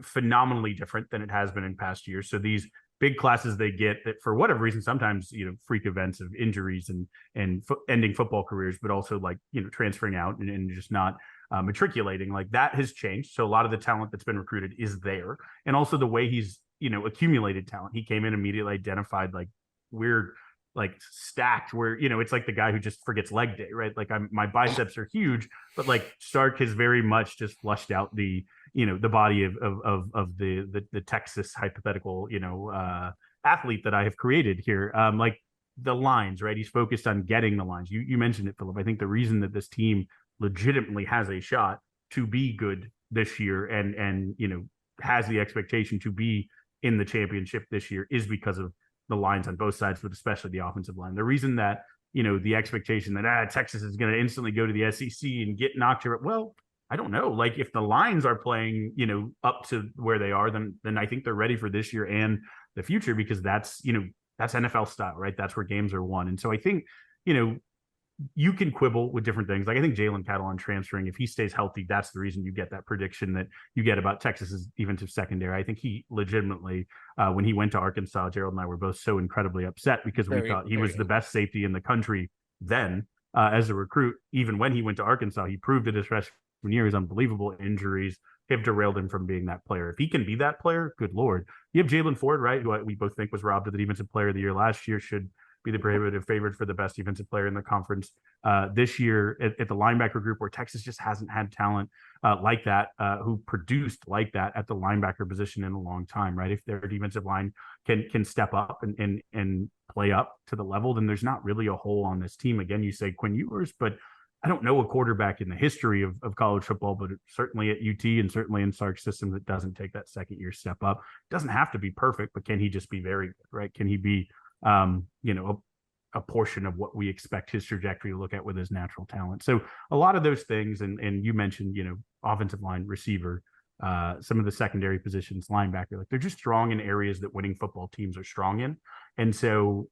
phenomenally different than it has been in past years. So these big classes they get that for whatever reason, sometimes, freak events of injuries and ending football careers, but also like, transferring out and just not matriculating, like that has changed. So a lot of the talent that's been recruited is there. And also the way he's, accumulated talent. He came in immediately identified, like we're like stacked where, it's like the guy who just forgets leg day, right? Like my biceps are huge, but like Stark has very much just flushed out the body of the Texas hypothetical, athlete that I have created here. Like the lines, right? He's focused on getting the lines. You mentioned it, Philip. I think the reason that this team legitimately has a shot to be good this year and has the expectation to be in the championship this year is because of the lines on both sides, but especially the offensive line. The reason that, the expectation that Texas is going to instantly go to the SEC and get knocked here, well, I don't know. Like if the lines are playing, up to where they are, then I think they're ready for this year and the future, because that's NFL style, right? That's where games are won. And so I think, you can quibble with different things. Like I think Jalen Catalon transferring, if he stays healthy, that's the reason you get that prediction that you get about Texas's defensive secondary. I think he legitimately, when he went to Arkansas, Gerald and I were both so incredibly upset because we thought he was the best safety in the country then as a recruit. Even when he went to Arkansas, he proved it his freshman year. His unbelievable injuries have derailed him from being that player. If he can be that player, good Lord. You have Jalen Ford, right, who we both think was robbed of the defensive player of the year last year, should be the prohibitive favorite for the best defensive player in the conference this year at the linebacker group, where Texas just hasn't had talent like that, who produced like that at the linebacker position in a long time, right? If their defensive line can step up and play up to the level, then there's not really a hole on this team. Again, you say Quinn Ewers, but I don't know a quarterback in the history of college football, but certainly at UT and certainly in Sark's system that doesn't take that second year step up. Doesn't have to be perfect, but can he just be very good, right? Can he be a portion of what we expect his trajectory to look at with his natural talent? So a lot of those things, and you mentioned, offensive line, receiver, some of the secondary positions, linebacker, like they're just strong in areas that winning football teams are strong in. And so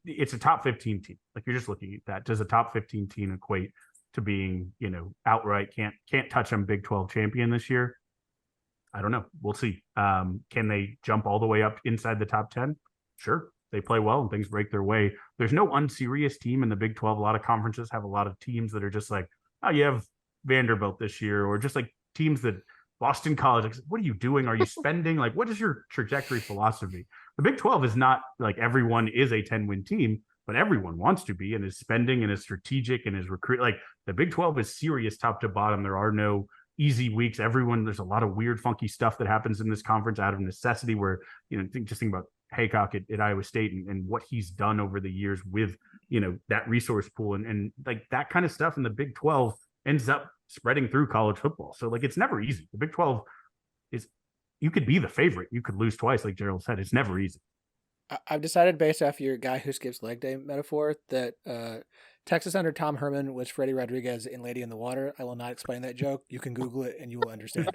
it's a top 15 team. Like you're just looking at that. Does a top 15 team equate to being, outright can't touch them Big 12 champion this year? I don't know. We'll see. Can they jump all the way up inside the top 10? Sure. They play well and things break their way. There's no unserious team in the Big 12. A lot of conferences have a lot of teams that are just like, oh, you have Vanderbilt this year, or just like teams that Boston College, like, what are you doing? Are you spending? Like, what is your trajectory philosophy? The Big 12 is not like everyone is a 10-win team, but everyone wants to be and is spending and is strategic and is recruit. Like the Big 12 is serious top to bottom. There are no easy weeks. There's a lot of weird, funky stuff that happens in this conference out of necessity where, think about Haycock at Iowa State and what he's done over the years with, that resource pool and like that kind of stuff in the Big 12 ends up spreading through college football. So like, it's never easy. The Big 12 is, you could be the favorite. You could lose twice. Like Gerald said, it's never easy. I've decided based off your guy who skips leg day metaphor that Texas under Tom Herman was Freddie Rodriguez in Lady in the Water. I will not explain that joke. You can Google it and you will understand.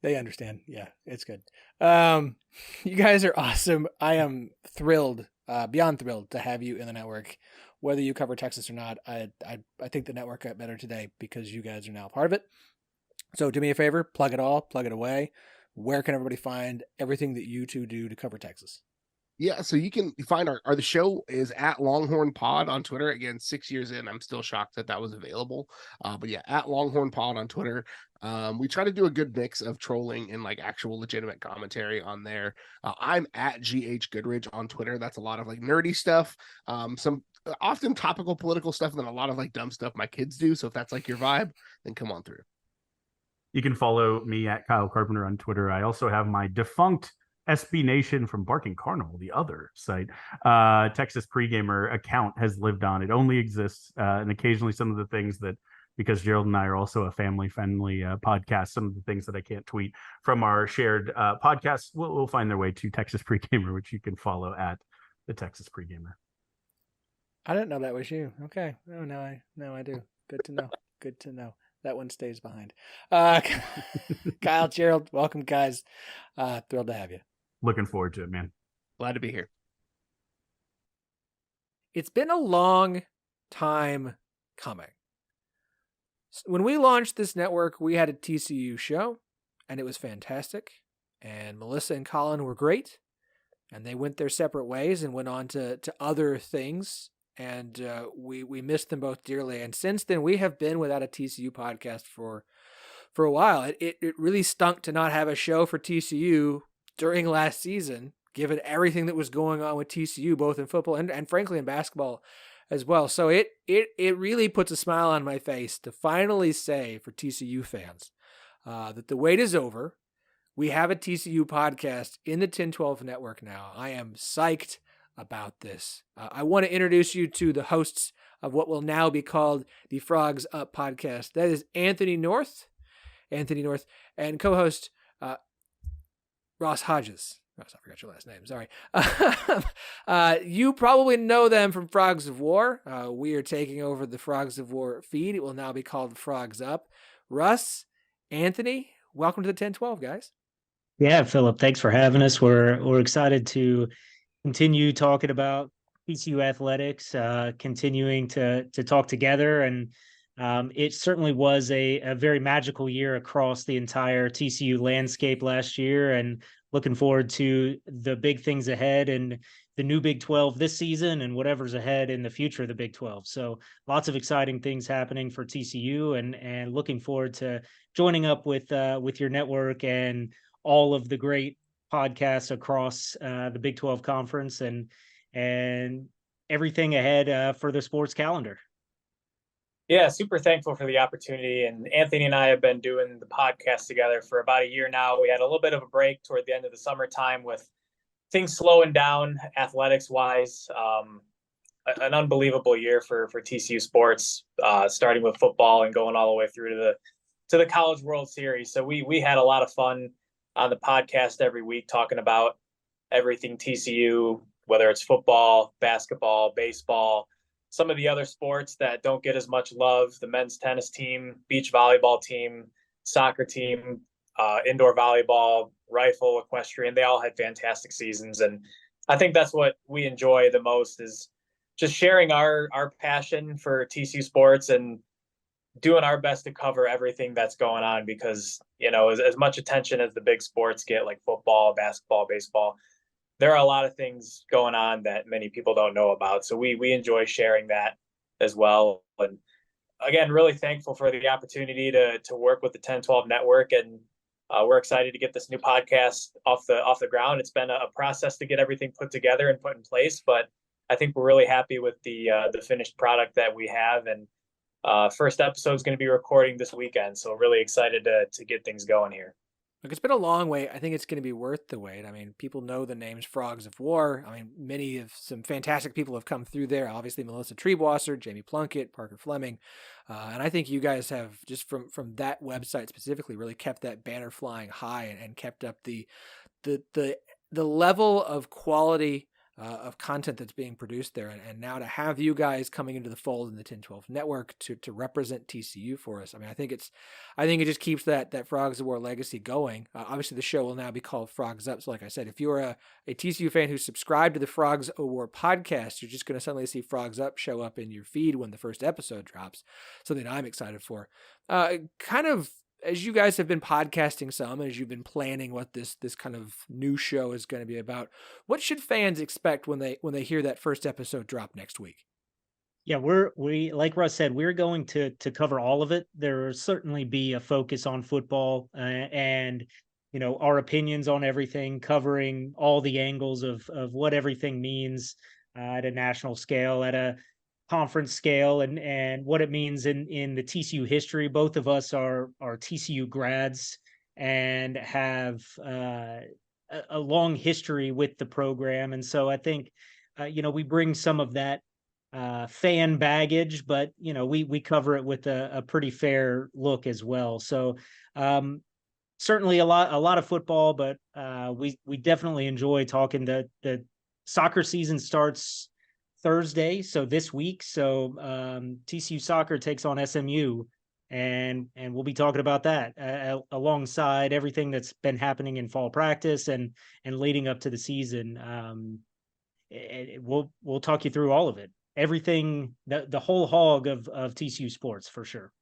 They understand. Yeah, it's good. You guys are awesome. I am thrilled, beyond thrilled to have you in the network. Whether you cover Texas or not, I think the network got better today because you guys are now part of it. So do me a favor, plug it all, plug it away. Where can everybody find everything that you two do to cover Texas? Yeah, so you can find the show is at Longhorn Pod on Twitter. Again, 6 years in, I'm still shocked that was available. But yeah, at Longhorn Pod on Twitter. We try to do a good mix of trolling and like actual legitimate commentary on there. I'm at GH Goodridge on Twitter. That's a lot of like nerdy stuff. Some often topical political stuff, and then a lot of like dumb stuff my kids do. So if that's like your vibe, then come on through. You can follow me at Kyle Carpenter on Twitter. I also have my defunct SB Nation from Barking Carnival, the other site, Texas Pregamer account has lived on. It only exists, and occasionally some of the things that, because Gerald and I are also a family-friendly podcast, some of the things that I can't tweet from our shared podcasts will find their way to Texas Pregamer, which you can follow at the Texas Pregamer. I didn't know that was you. Okay. Oh, now I do. Good to know. Good to know. That one stays behind. Kyle, Gerald, welcome, guys. Thrilled to have you. Looking forward to it, man. Glad to be here. It's been a long time coming. When we launched this network, we had a TCU show, and it was fantastic. And Melissa and Colin were great, and they went their separate ways and went on to other things. And we missed them both dearly. And since then, we have been without a TCU podcast for a while. It really stunk to not have a show for TCU during last season, given everything that was going on with TCU, both in football and frankly in basketball as well. So it really puts a smile on my face to finally say for TCU fans that the wait is over. We have a TCU podcast in the 1012 network now. I am psyched. about this. I want to introduce you to the hosts of what will now be called the Frogs Up podcast. That is Anthony North, and co-host Ross Hodges. Ross, I forgot your last name. Sorry. You probably know them from Frogs of War. We are taking over the Frogs of War feed. It will now be called Frogs Up. Russ, Anthony, welcome to the 1012, guys. Yeah, Philip, thanks for having us. We're excited to continue talking about TCU athletics, continuing to talk together. And it certainly was a very magical year across the entire TCU landscape last year, and looking forward to the big things ahead and the new Big 12 this season and whatever's ahead in the future of the Big 12. So lots of exciting things happening for TCU, and looking forward to joining up with your network and all of the great podcasts across the Big 12 conference and everything ahead for the sports calendar. Yeah, super thankful for the opportunity. And Anthony and I have been doing the podcast together for about a year now. We had a little bit of a break toward the end of the summertime with things slowing down athletics-wise. An unbelievable year for TCU sports, starting with football and going all the way through to the College World Series. So we had a lot of fun on the podcast every week talking about everything TCU, whether it's football, basketball, baseball, some of the other sports that don't get as much love, the men's tennis team, beach volleyball team, soccer team, indoor volleyball, rifle, equestrian. They all had fantastic seasons. And I think that's what we enjoy the most, is just sharing our passion for TCU sports and doing our best to cover everything that's going on, because, you know, as much attention as the big sports get, like football, basketball, baseball, there are a lot of things going on that many people don't know about. So we enjoy sharing that as well. And again, really thankful for the opportunity to work with the 1012 network. And we're excited to get this new podcast off the ground. It's been a process to get everything put together and put in place, but I think we're really happy with the finished product that we have. And first episode is going to be recording this weekend. So really excited to get things going here. Look, it's been a long wait. I think it's going to be worth the wait. I mean, people know the names Frogs of War. I mean, some fantastic people have come through there. Obviously, Melissa Treebwasser, Jamie Plunkett, Parker Fleming. And I think you guys have, just from that website specifically, really kept that banner flying high and kept up the level of quality of content that's being produced there. And now to have you guys coming into the fold in the 1012 network to represent TCU for us. I mean, I think it just keeps that Frogs of War legacy going. Obviously the show will now be called Frogs Up. So like I said, if you're a TCU fan who's subscribed to the Frogs of War podcast, you're just going to suddenly see Frogs Up show up in your feed when the first episode drops. Something I'm excited for. Kind of, as you guys have been podcasting some, as you've been planning what this kind of new show is going to be about, what should fans expect when they hear that first episode drop next week? Yeah, we like Russ said, we're going to cover all of it. There will certainly be a focus on football and you know, our opinions on everything, covering all the angles of what everything means at a national scale, at a conference scale, and what it means in the TCU history. Both of us are TCU grads and have a long history with the program. And so I think, you know, we bring some of that fan baggage, but, you know, we cover it with a pretty fair look as well. So certainly a lot of football, but we definitely enjoy talking. The soccer season starts Thursday, so this week. So TCU soccer takes on SMU, and we'll be talking about that alongside everything that's been happening in fall practice and leading up to the season. We'll talk you through all of it, everything, the whole hog of TCU sports for sure.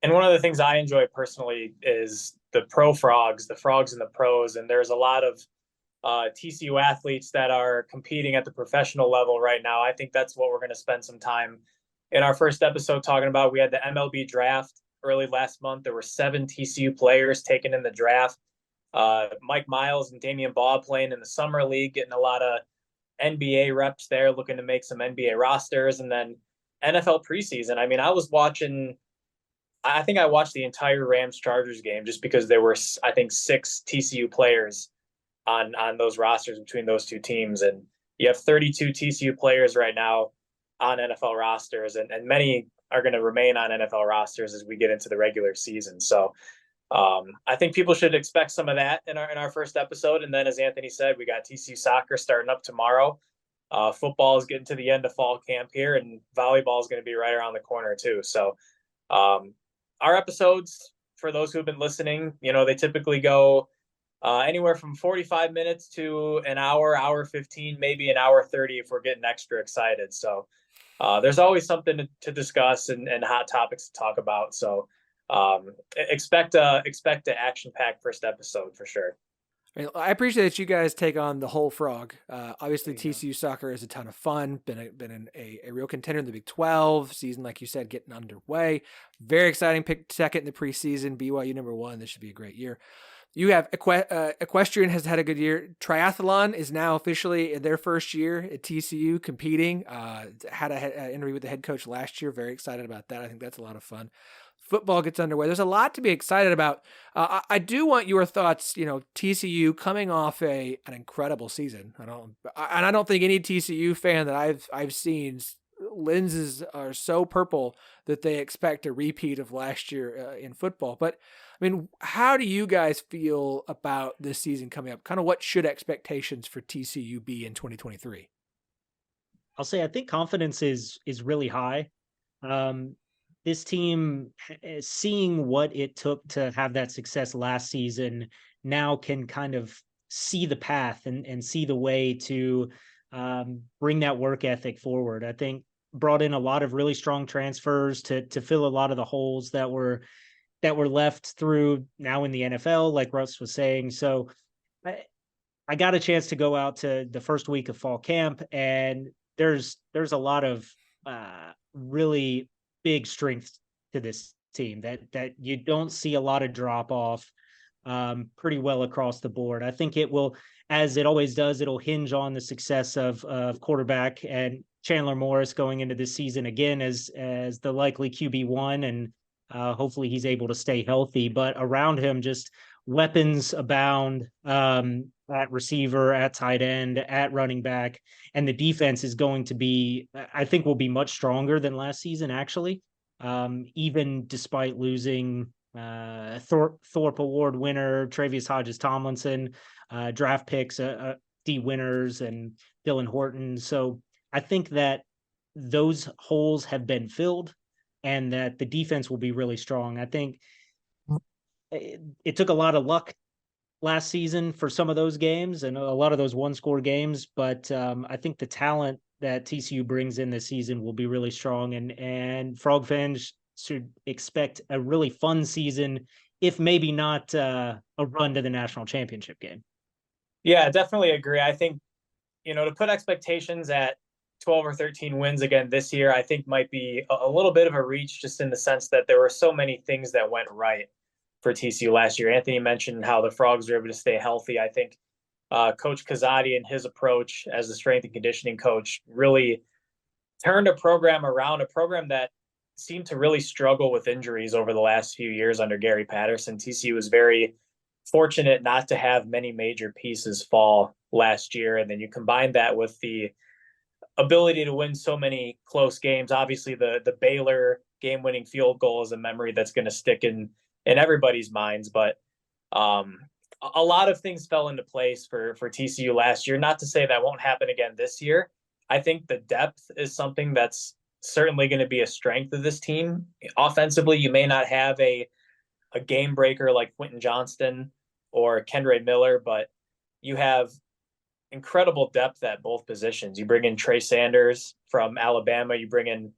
And one of the things I enjoy personally is the pro frogs, the frogs and the pros. And there's a lot of TCU athletes that are competing at the professional level right now. I think that's what we're going to spend some time in our first episode talking about. We had the MLB draft early last month. There were 7 TCU players taken in the draft. Mike Miles and Damian Baugh playing in the summer league, getting a lot of NBA reps there, looking to make some NBA rosters. And then NFL preseason. I mean, I think I watched the entire Rams-Chargers game just because there were, I think, 6 TCU players on those rosters between those two teams. And you have 32 TCU players right now on NFL rosters, and many are going to remain on NFL rosters as we get into the regular season. So I think people should expect some of that in our first episode. And then, as Anthony said, we got TCU soccer starting up tomorrow. Football is getting to the end of fall camp here, and volleyball is going to be right around the corner too. So our episodes, for those who have been listening, they typically go anywhere from 45 minutes to an hour 15, maybe an hour 30 if we're getting extra excited. So there's always something to discuss and hot topics to talk about. So expect an action-packed first episode for sure. I appreciate that you guys take on the whole frog. Obviously, TCU soccer is a ton of fun. Been a real contender in the Big 12 season, like you said, getting underway. Very exciting. Picked second in the preseason. BYU number 1. This should be a great year. You have equestrian has had a good year. Triathlon is now officially in their first year at TCU competing. Had an interview with the head coach last year. Very excited about that. I think that's a lot of fun. Football gets underway. There's a lot to be excited about. I do want your thoughts. TCU coming off an incredible season. I don't think any TCU fan that I've seen lenses are so purple that they expect a repeat of last year in football. But I mean, how do you guys feel about this season coming up? Kind of what should expectations for TCU be in 2023? I'll say I think confidence is really high. This team, seeing what it took to have that success last season, now can kind of see the path and see the way to bring that work ethic forward. I think brought in a lot of really strong transfers to fill a lot of the holes that were left through now in the NFL, like Russ was saying. So I got a chance to go out to the first week of fall camp, and there's a lot of really big strength to this team that you don't see a lot of drop off pretty well across the board. I think it will, as it always does, it'll hinge on the success of quarterback and Chandler Morris going into this season again as the likely QB1, and hopefully he's able to stay healthy. But around him, just weapons abound at receiver, at tight end, at running back, and the defense is going to be, I think, will be much stronger than last season, actually. Even despite losing Thorpe Award winner Travius Hodges Tomlinson, draft picks, D winners, and Dylan Horton. So I think that those holes have been filled and that the defense will be really strong. I think it took a lot of luck last season for some of those games and a lot of those one-score games, but I think the talent that TCU brings in this season will be really strong, and Frog fans should expect a really fun season, if maybe not a run to the national championship game. Yeah, definitely agree. I think, to put expectations at 12 or 13 wins again this year, I think might be a little bit of a reach, just in the sense that there were so many things that went right for TCU last year. Anthony mentioned how the Frogs were able to stay healthy. I think Coach Kazadi and his approach as the strength and conditioning coach really turned a program around, a program that seemed to really struggle with injuries over the last few years under Gary Patterson. TCU was very fortunate not to have many major pieces fall last year. And then you combine that with the ability to win so many close games. Obviously, the Baylor game-winning field goal is a memory that's going to stick in everybody's minds. But a lot of things fell into place for TCU last year. Not to say that won't happen again this year. I think the depth is something that's certainly going to be a strength of this team. Offensively, you may not have a game breaker like Quentin Johnston or Kenray Miller, but you have incredible depth at both positions. You bring in Trey Sanders from Alabama. You bring in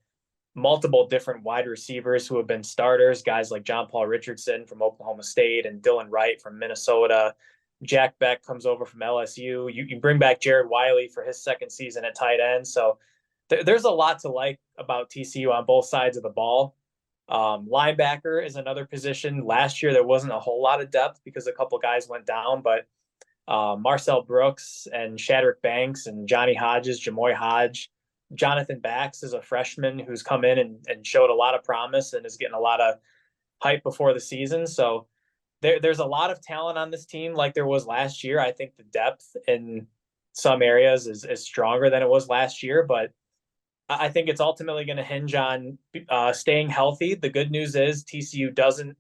multiple different wide receivers who have been starters, guys like John Paul Richardson from Oklahoma State and Dylan Wright from Minnesota. Jack Beck comes over from LSU. You bring back Jared Wiley for his second season at tight end. So there's a lot to like about TCU on both sides of the ball. Linebacker is another position. Last year, there wasn't a whole lot of depth because a couple guys went down, but Marcel Brooks and Shadrack Banks and Johnny Hodges, Jamoy Hodge, Jonathan Bax is a freshman who's come in and showed a lot of promise and is getting a lot of hype before the season. So there's a lot of talent on this team like there was last year. I think the depth and some areas is stronger than it was last year, but I think it's ultimately going to hinge on staying healthy. The good news is TCU doesn't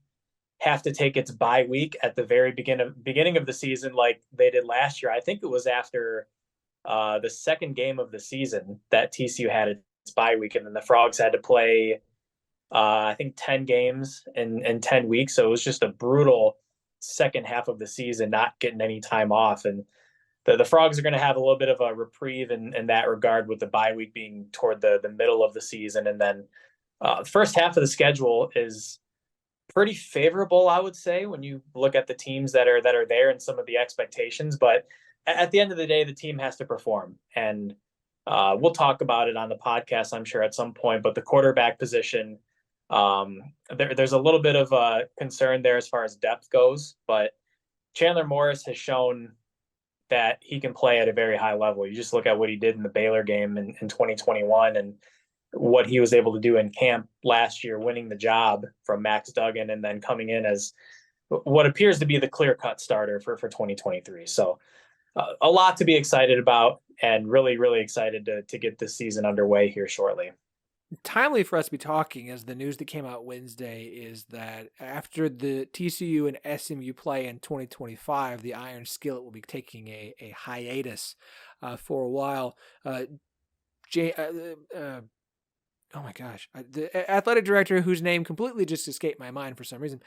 have to take its bye week at the very beginning of the season like they did last year. I think it was after the second game of the season that TCU had its bye week, and then the Frogs had to play I think 10 games in 10 weeks. So it was just a brutal second half of the season, not getting any time off. And the Frogs are going to have a little bit of a reprieve in that regard, with the bye week being toward the middle of the season. And then the first half of the schedule is pretty favorable, I would say, when you look at the teams that are there and some of the expectations. But at the end of the day, the team has to perform. And we'll talk about it on the podcast, I'm sure, at some point. But the quarterback position, there's a little bit of a concern there as far as depth goes. But Chandler Morris has shown that he can play at a very high level. You just look at what he did in the Baylor game in 2021 and what he was able to do in camp last year, winning the job from Max Duggan and then coming in as what appears to be the clear-cut starter for 2023. So a lot to be excited about, and really, really excited to get this season underway here shortly. Timely for us to be talking, as the news that came out Wednesday is that after the TCU and SMU play in 2025, the Iron Skillet will be taking a hiatus for a while. Oh my gosh, the athletic director, whose name completely just escaped my mind for some reason,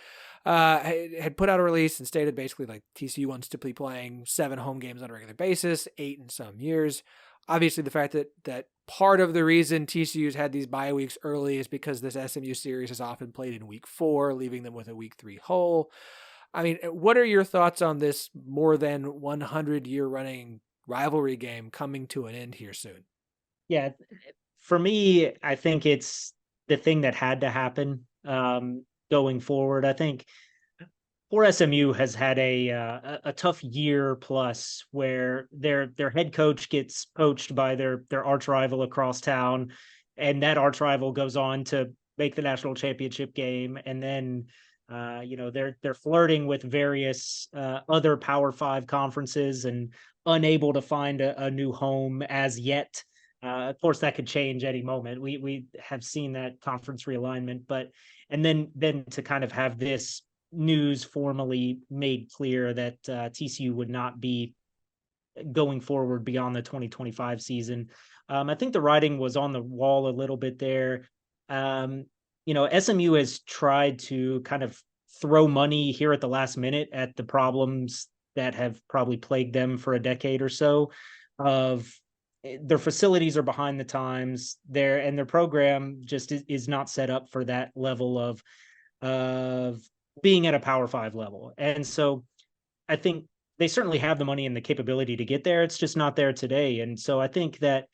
had put out a release and stated basically like TCU wants to be playing 7 home games on a regular basis, 8 in some years. Obviously, the fact that part of the reason TCU's had these bye weeks early is because this SMU series is often played in week 4, leaving them with a week 3 hole. I mean, what are your thoughts on this more than 100-year running rivalry game coming to an end here soon? Yeah, for me, I think it's the thing that had to happen going forward. I think poor SMU has had a tough year plus, where their head coach gets poached by their arch rival across town, and that arch rival goes on to make the national championship game, and then they're flirting with various other Power 5 conferences and unable to find a new home as yet. Of course, that could change any moment. We have seen that conference realignment, and then to kind of have this news formally made clear that TCU would not be going forward beyond the 2025 season. I think the writing was on the wall a little bit there. SMU has tried to kind of throw money here at the last minute at the problems that have probably plagued them for a decade or so. Of their facilities are behind the times there, and their program just is not set up for that level of being at a Power 5 level. And so I think they certainly have the money and the capability to get there. It's just not there today. And so I think that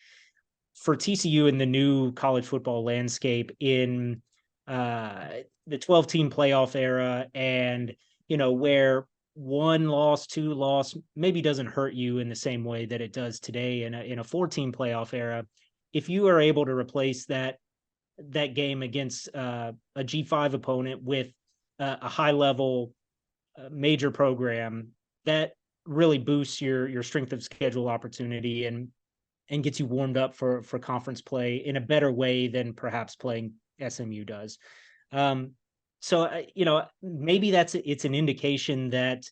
for TCU in the new college football landscape, in the 12-team playoff era, and where 1 loss, 2 loss maybe doesn't hurt you in the same way that it does today in a 4-team playoff era, if you are able to replace that game against a G5 opponent with a high level major program, that really boosts your strength of schedule opportunity and gets you warmed up for conference play in a better way than perhaps playing SMU does. So maybe it's an indication that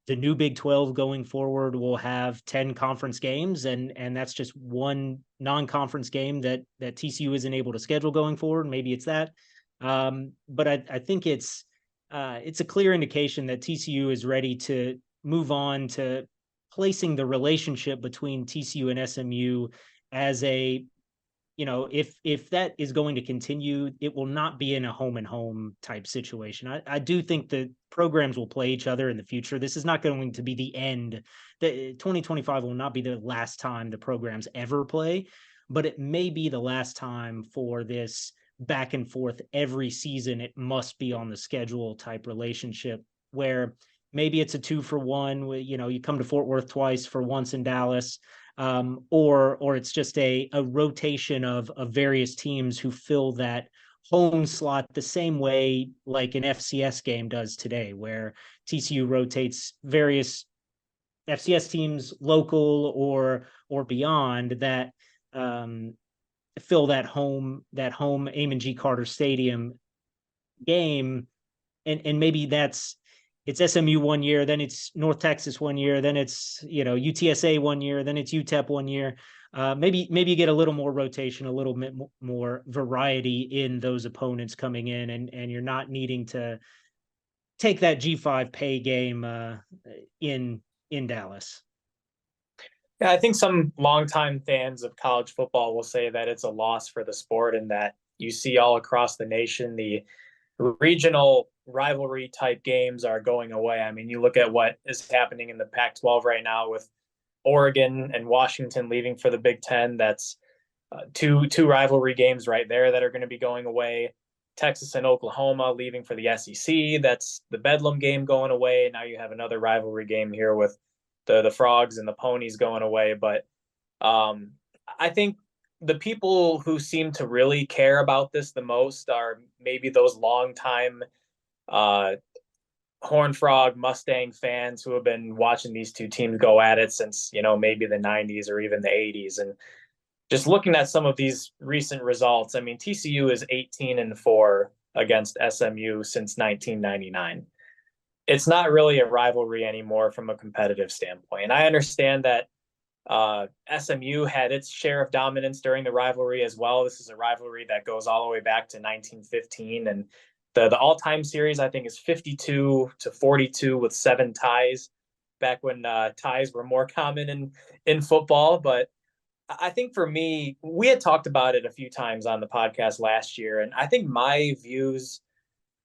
the new Big 12 going forward will have 10 conference games, and that's just one non-conference game that TCU isn't able to schedule going forward. Maybe it's that. But I think it's a clear indication that TCU is ready to move on to placing the relationship between TCU and SMU as if that is going to continue, it will not be in a home and home type situation. I do think the programs will play each other in the future. This is not going to be the end. The 2025 will not be the last time the programs ever play, but it may be the last time for this back and forth every season. It must be on the schedule type relationship, where maybe it's a 2-for-1. You come to Fort Worth twice for once in Dallas. Or it's just a rotation of various teams who fill that home slot the same way like an FCS game does today, where TCU rotates various FCS teams, local or beyond, that fill that home Amon G. Carter Stadium game, and maybe it's SMU one year, then it's North Texas one year, then it's UTSA one year, then it's UTEP one year. Maybe you get a little more rotation, a little bit more variety in those opponents coming in, and you're not needing to take that G5 pay game in Dallas. Yeah, I think some longtime fans of college football will say that it's a loss for the sport, and that you see all across the nation the regional rivalry type games are going away. I mean, you look at what is happening in the Pac-12 right now with Oregon and Washington leaving for the Big Ten. That's two rivalry games right there that are going to be going away. Texas and Oklahoma leaving for the SEC. That's the Bedlam game going away. Now you have another rivalry game here with the Frogs and the Ponies going away. But I think the people who seem to really care about this the most are maybe those longtime Horned Frog Mustang fans who have been watching these two teams go at it since, maybe the 90s or even the 80s. And just looking at some of these recent results, I mean, TCU is 18-4 against SMU since 1999. It's not really a rivalry anymore from a competitive standpoint. And I understand that SMU had its share of dominance during the rivalry as well. This is a rivalry that goes all the way back to 1915, and the all-time series I think is 52-42 with 7 ties back when ties were more common in football. But I think for me, we had talked about it a few times on the podcast last year, and I think my views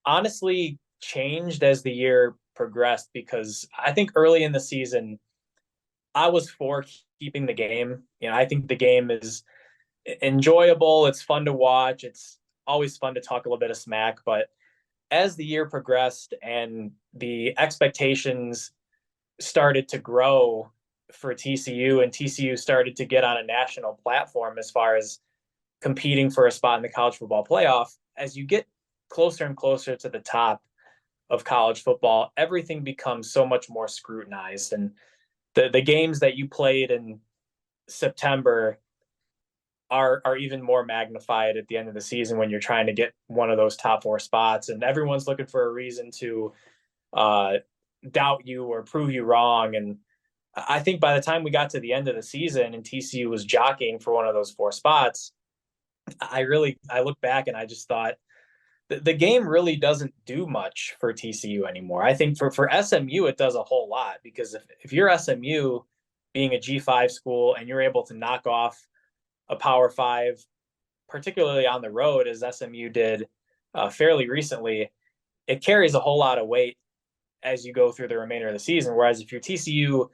honestly changed as the year progressed, because I think early in the season I was for keeping the game. I think the game is enjoyable. It's fun to watch. It's always fun to talk a little bit of smack. But as the year progressed and the expectations started to grow for TCU, and TCU started to get on a national platform as far as competing for a spot in the college football playoff, as you get closer and closer to the top of college football, everything becomes so much more scrutinized. And the games that you played in September are even more magnified at the end of the season when you're trying to get one of those top 4 spots, and everyone's looking for a reason to doubt you or prove you wrong. And I think by the time we got to the end of the season and TCU was jockeying for one of those 4 spots, I look back and I just thought the game really doesn't do much for TCU anymore. I think for SMU, it does a whole lot, because if you're SMU being a G5 school and you're able to knock off a Power 5, particularly on the road, as SMU did fairly recently, it carries a whole lot of weight as you go through the remainder of the season. Whereas if you're TCU,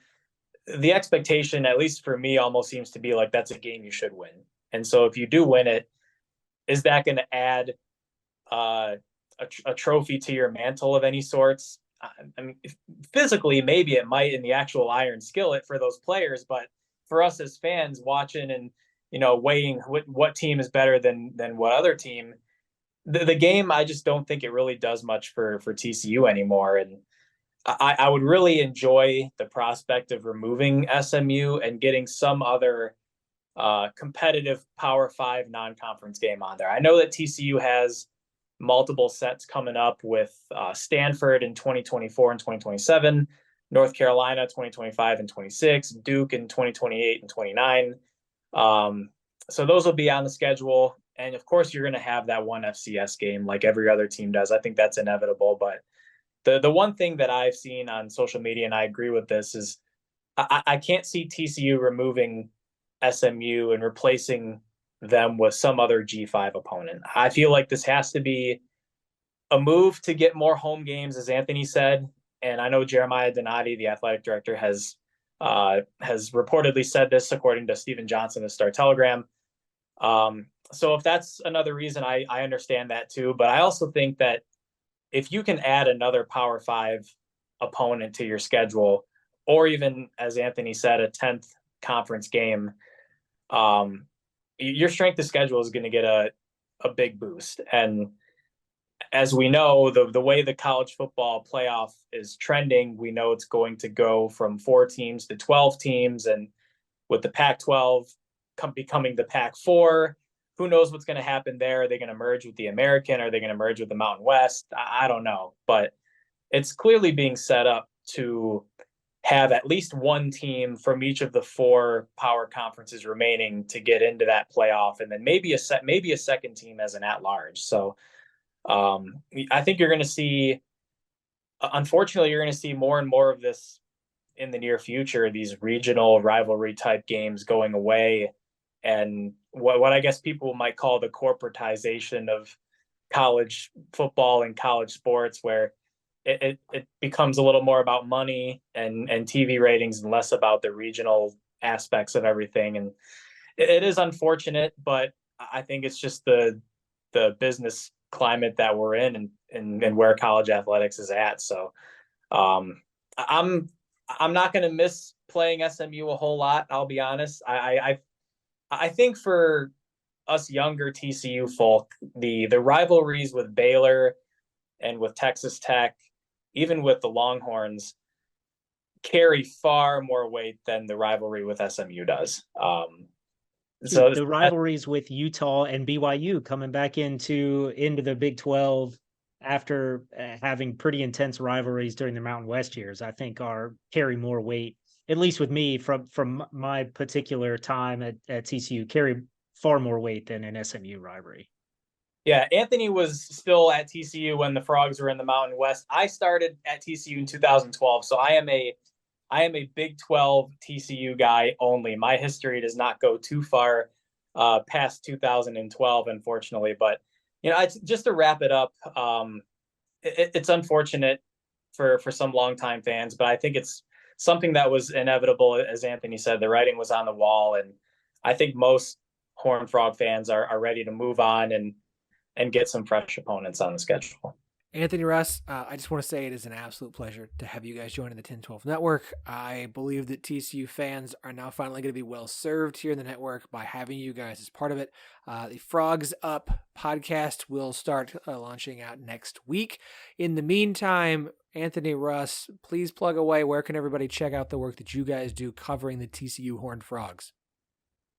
the expectation, at least for me, almost seems to be like that's a game you should win. And so if you do win it, is that going to add a trophy to your mantle of any sorts? I mean, physically, maybe it might in the actual iron skillet for those players, but for us as fans watching and, weighing what team is better than what other team, the game, I just don't think it really does much for TCU anymore. And I would really enjoy the prospect of removing SMU and getting some other competitive Power 5 non-conference game on there. I know that TCU has multiple sets coming up with Stanford in 2024 and 2027, North Carolina 2025 and 26, Duke in 2028 and 29. So those will be on the schedule. And of course, you're going to have that one FCS game like every other team does. I think that's inevitable. But the one thing that I've seen on social media, and I agree with this, is I can't see TCU removing SMU and replacing them with some other G5 opponent. I feel like this has to be a move to get more home games, as Anthony said. And I know Jeremiah Donati, the athletic director, has reportedly said this, according to Stephen Johnson of Star Telegram. So if that's another reason, I understand that too. But I also think that if you can add another Power 5 opponent to your schedule, or even, as Anthony said, a 10th conference game, your strength of schedule is going to get a big boost. And as we know, the way the college football playoff is trending, we know it's going to go from 4 teams to 12 teams. And with the Pac-12 becoming the Pac-4, who knows what's going to happen there? Are they going to merge with the American? Are they going to merge with the Mountain West? I don't know. But it's clearly being set up to have at least one team from each of the 4 power conferences remaining to get into that playoff, and then maybe a second team as an at-large. So I think you're going to see, unfortunately, you're going to see more and more of this in the near future, these regional rivalry type games going away, and what I guess people might call the corporatization of college football and college sports, where it becomes a little more about money and TV ratings and less about the regional aspects of everything. And it is unfortunate, but I think it's just the business climate that we're in and where college athletics is at. So I'm not going to miss playing SMU a whole lot. I'll be honest. I think for us younger TCU folk, the rivalries with Baylor and with Texas Tech, even with the Longhorns, carry far more weight than the rivalry with SMU does. So the rivalries with Utah and BYU coming back into the Big 12 after having pretty intense rivalries during the Mountain West years, I think carry more weight, at least with me from my particular time at TCU, carry far more weight than an SMU rivalry. Yeah, Anthony was still at TCU when the Frogs were in the Mountain West. I started at TCU in 2012, so I am a Big 12 TCU guy only. My history does not go too far past 2012, unfortunately. But it's just to wrap it up. It's unfortunate for some longtime fans, but I think it's something that was inevitable. As Anthony said, the writing was on the wall, and I think most Horned Frog fans are ready to move on and get some fresh opponents on the schedule. Anthony, Russ, I just want to say it is an absolute pleasure to have you guys join the Ten12 network. I believe that TCU fans are now finally going to be well served here in the network by having you guys as part of it. The Frogs Up podcast will start launching out next week. In the meantime, Anthony, Russ, please plug away. Where can everybody check out the work that you guys do covering the TCU Horned Frogs?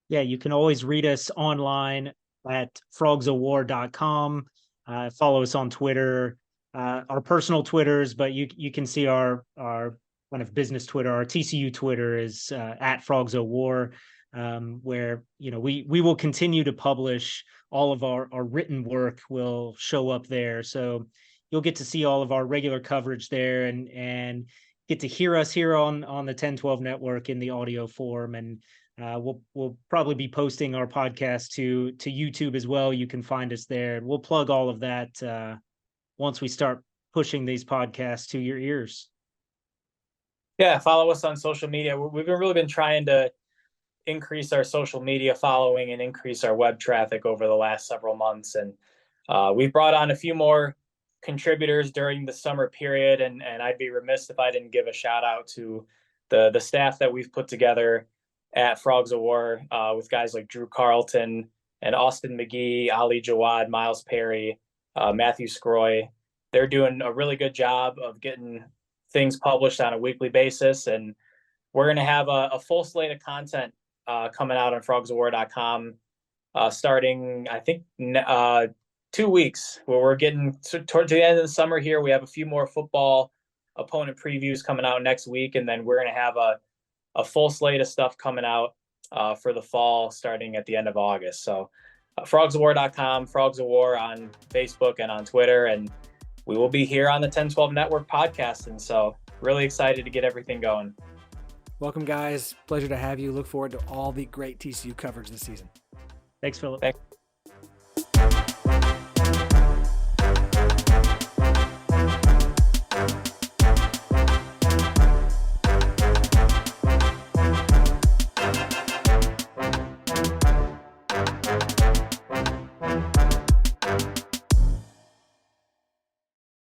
Yeah, you can always read us online at frogsawar.com. Follow us on Twitter, our personal Twitters, but you can see our kind of business Twitter. Our TCU Twitter is at frogsawar, where we will continue to publish all of our written work will show up there. So you'll get to see all of our regular coverage there and get to hear us here on the 1012 network in the audio form. And we'll probably be posting our podcast to YouTube as well. You can find us there. We'll plug all of that once we start pushing these podcasts to your ears. Yeah, follow us on social media. We've really been trying to increase our social media following and increase our web traffic over the last several months. And we've brought on a few more contributors during the summer period. And I'd be remiss if I didn't give a shout out to the staff that we've put together at Frogs of War with guys like Drew Carlton and Austin McGee, Ali Jawad, Miles Perry, Matthew Scroy. They're doing a really good job of getting things published on a weekly basis. And we're going to have a full slate of content coming out on frogsawar.com starting, I think, 2 weeks, where we're getting towards the end of the summer here. We have a few more football opponent previews coming out next week. And then we're going to have a full slate of stuff coming out for the fall starting at the end of August. So frogsawar.com, Frogs of War on Facebook and on Twitter. And we will be here on the 1012 Network podcast. And so really excited to get everything going. Welcome, guys. Pleasure to have you. Look forward to all the great TCU coverage this season. Thanks, Philip. Thanks.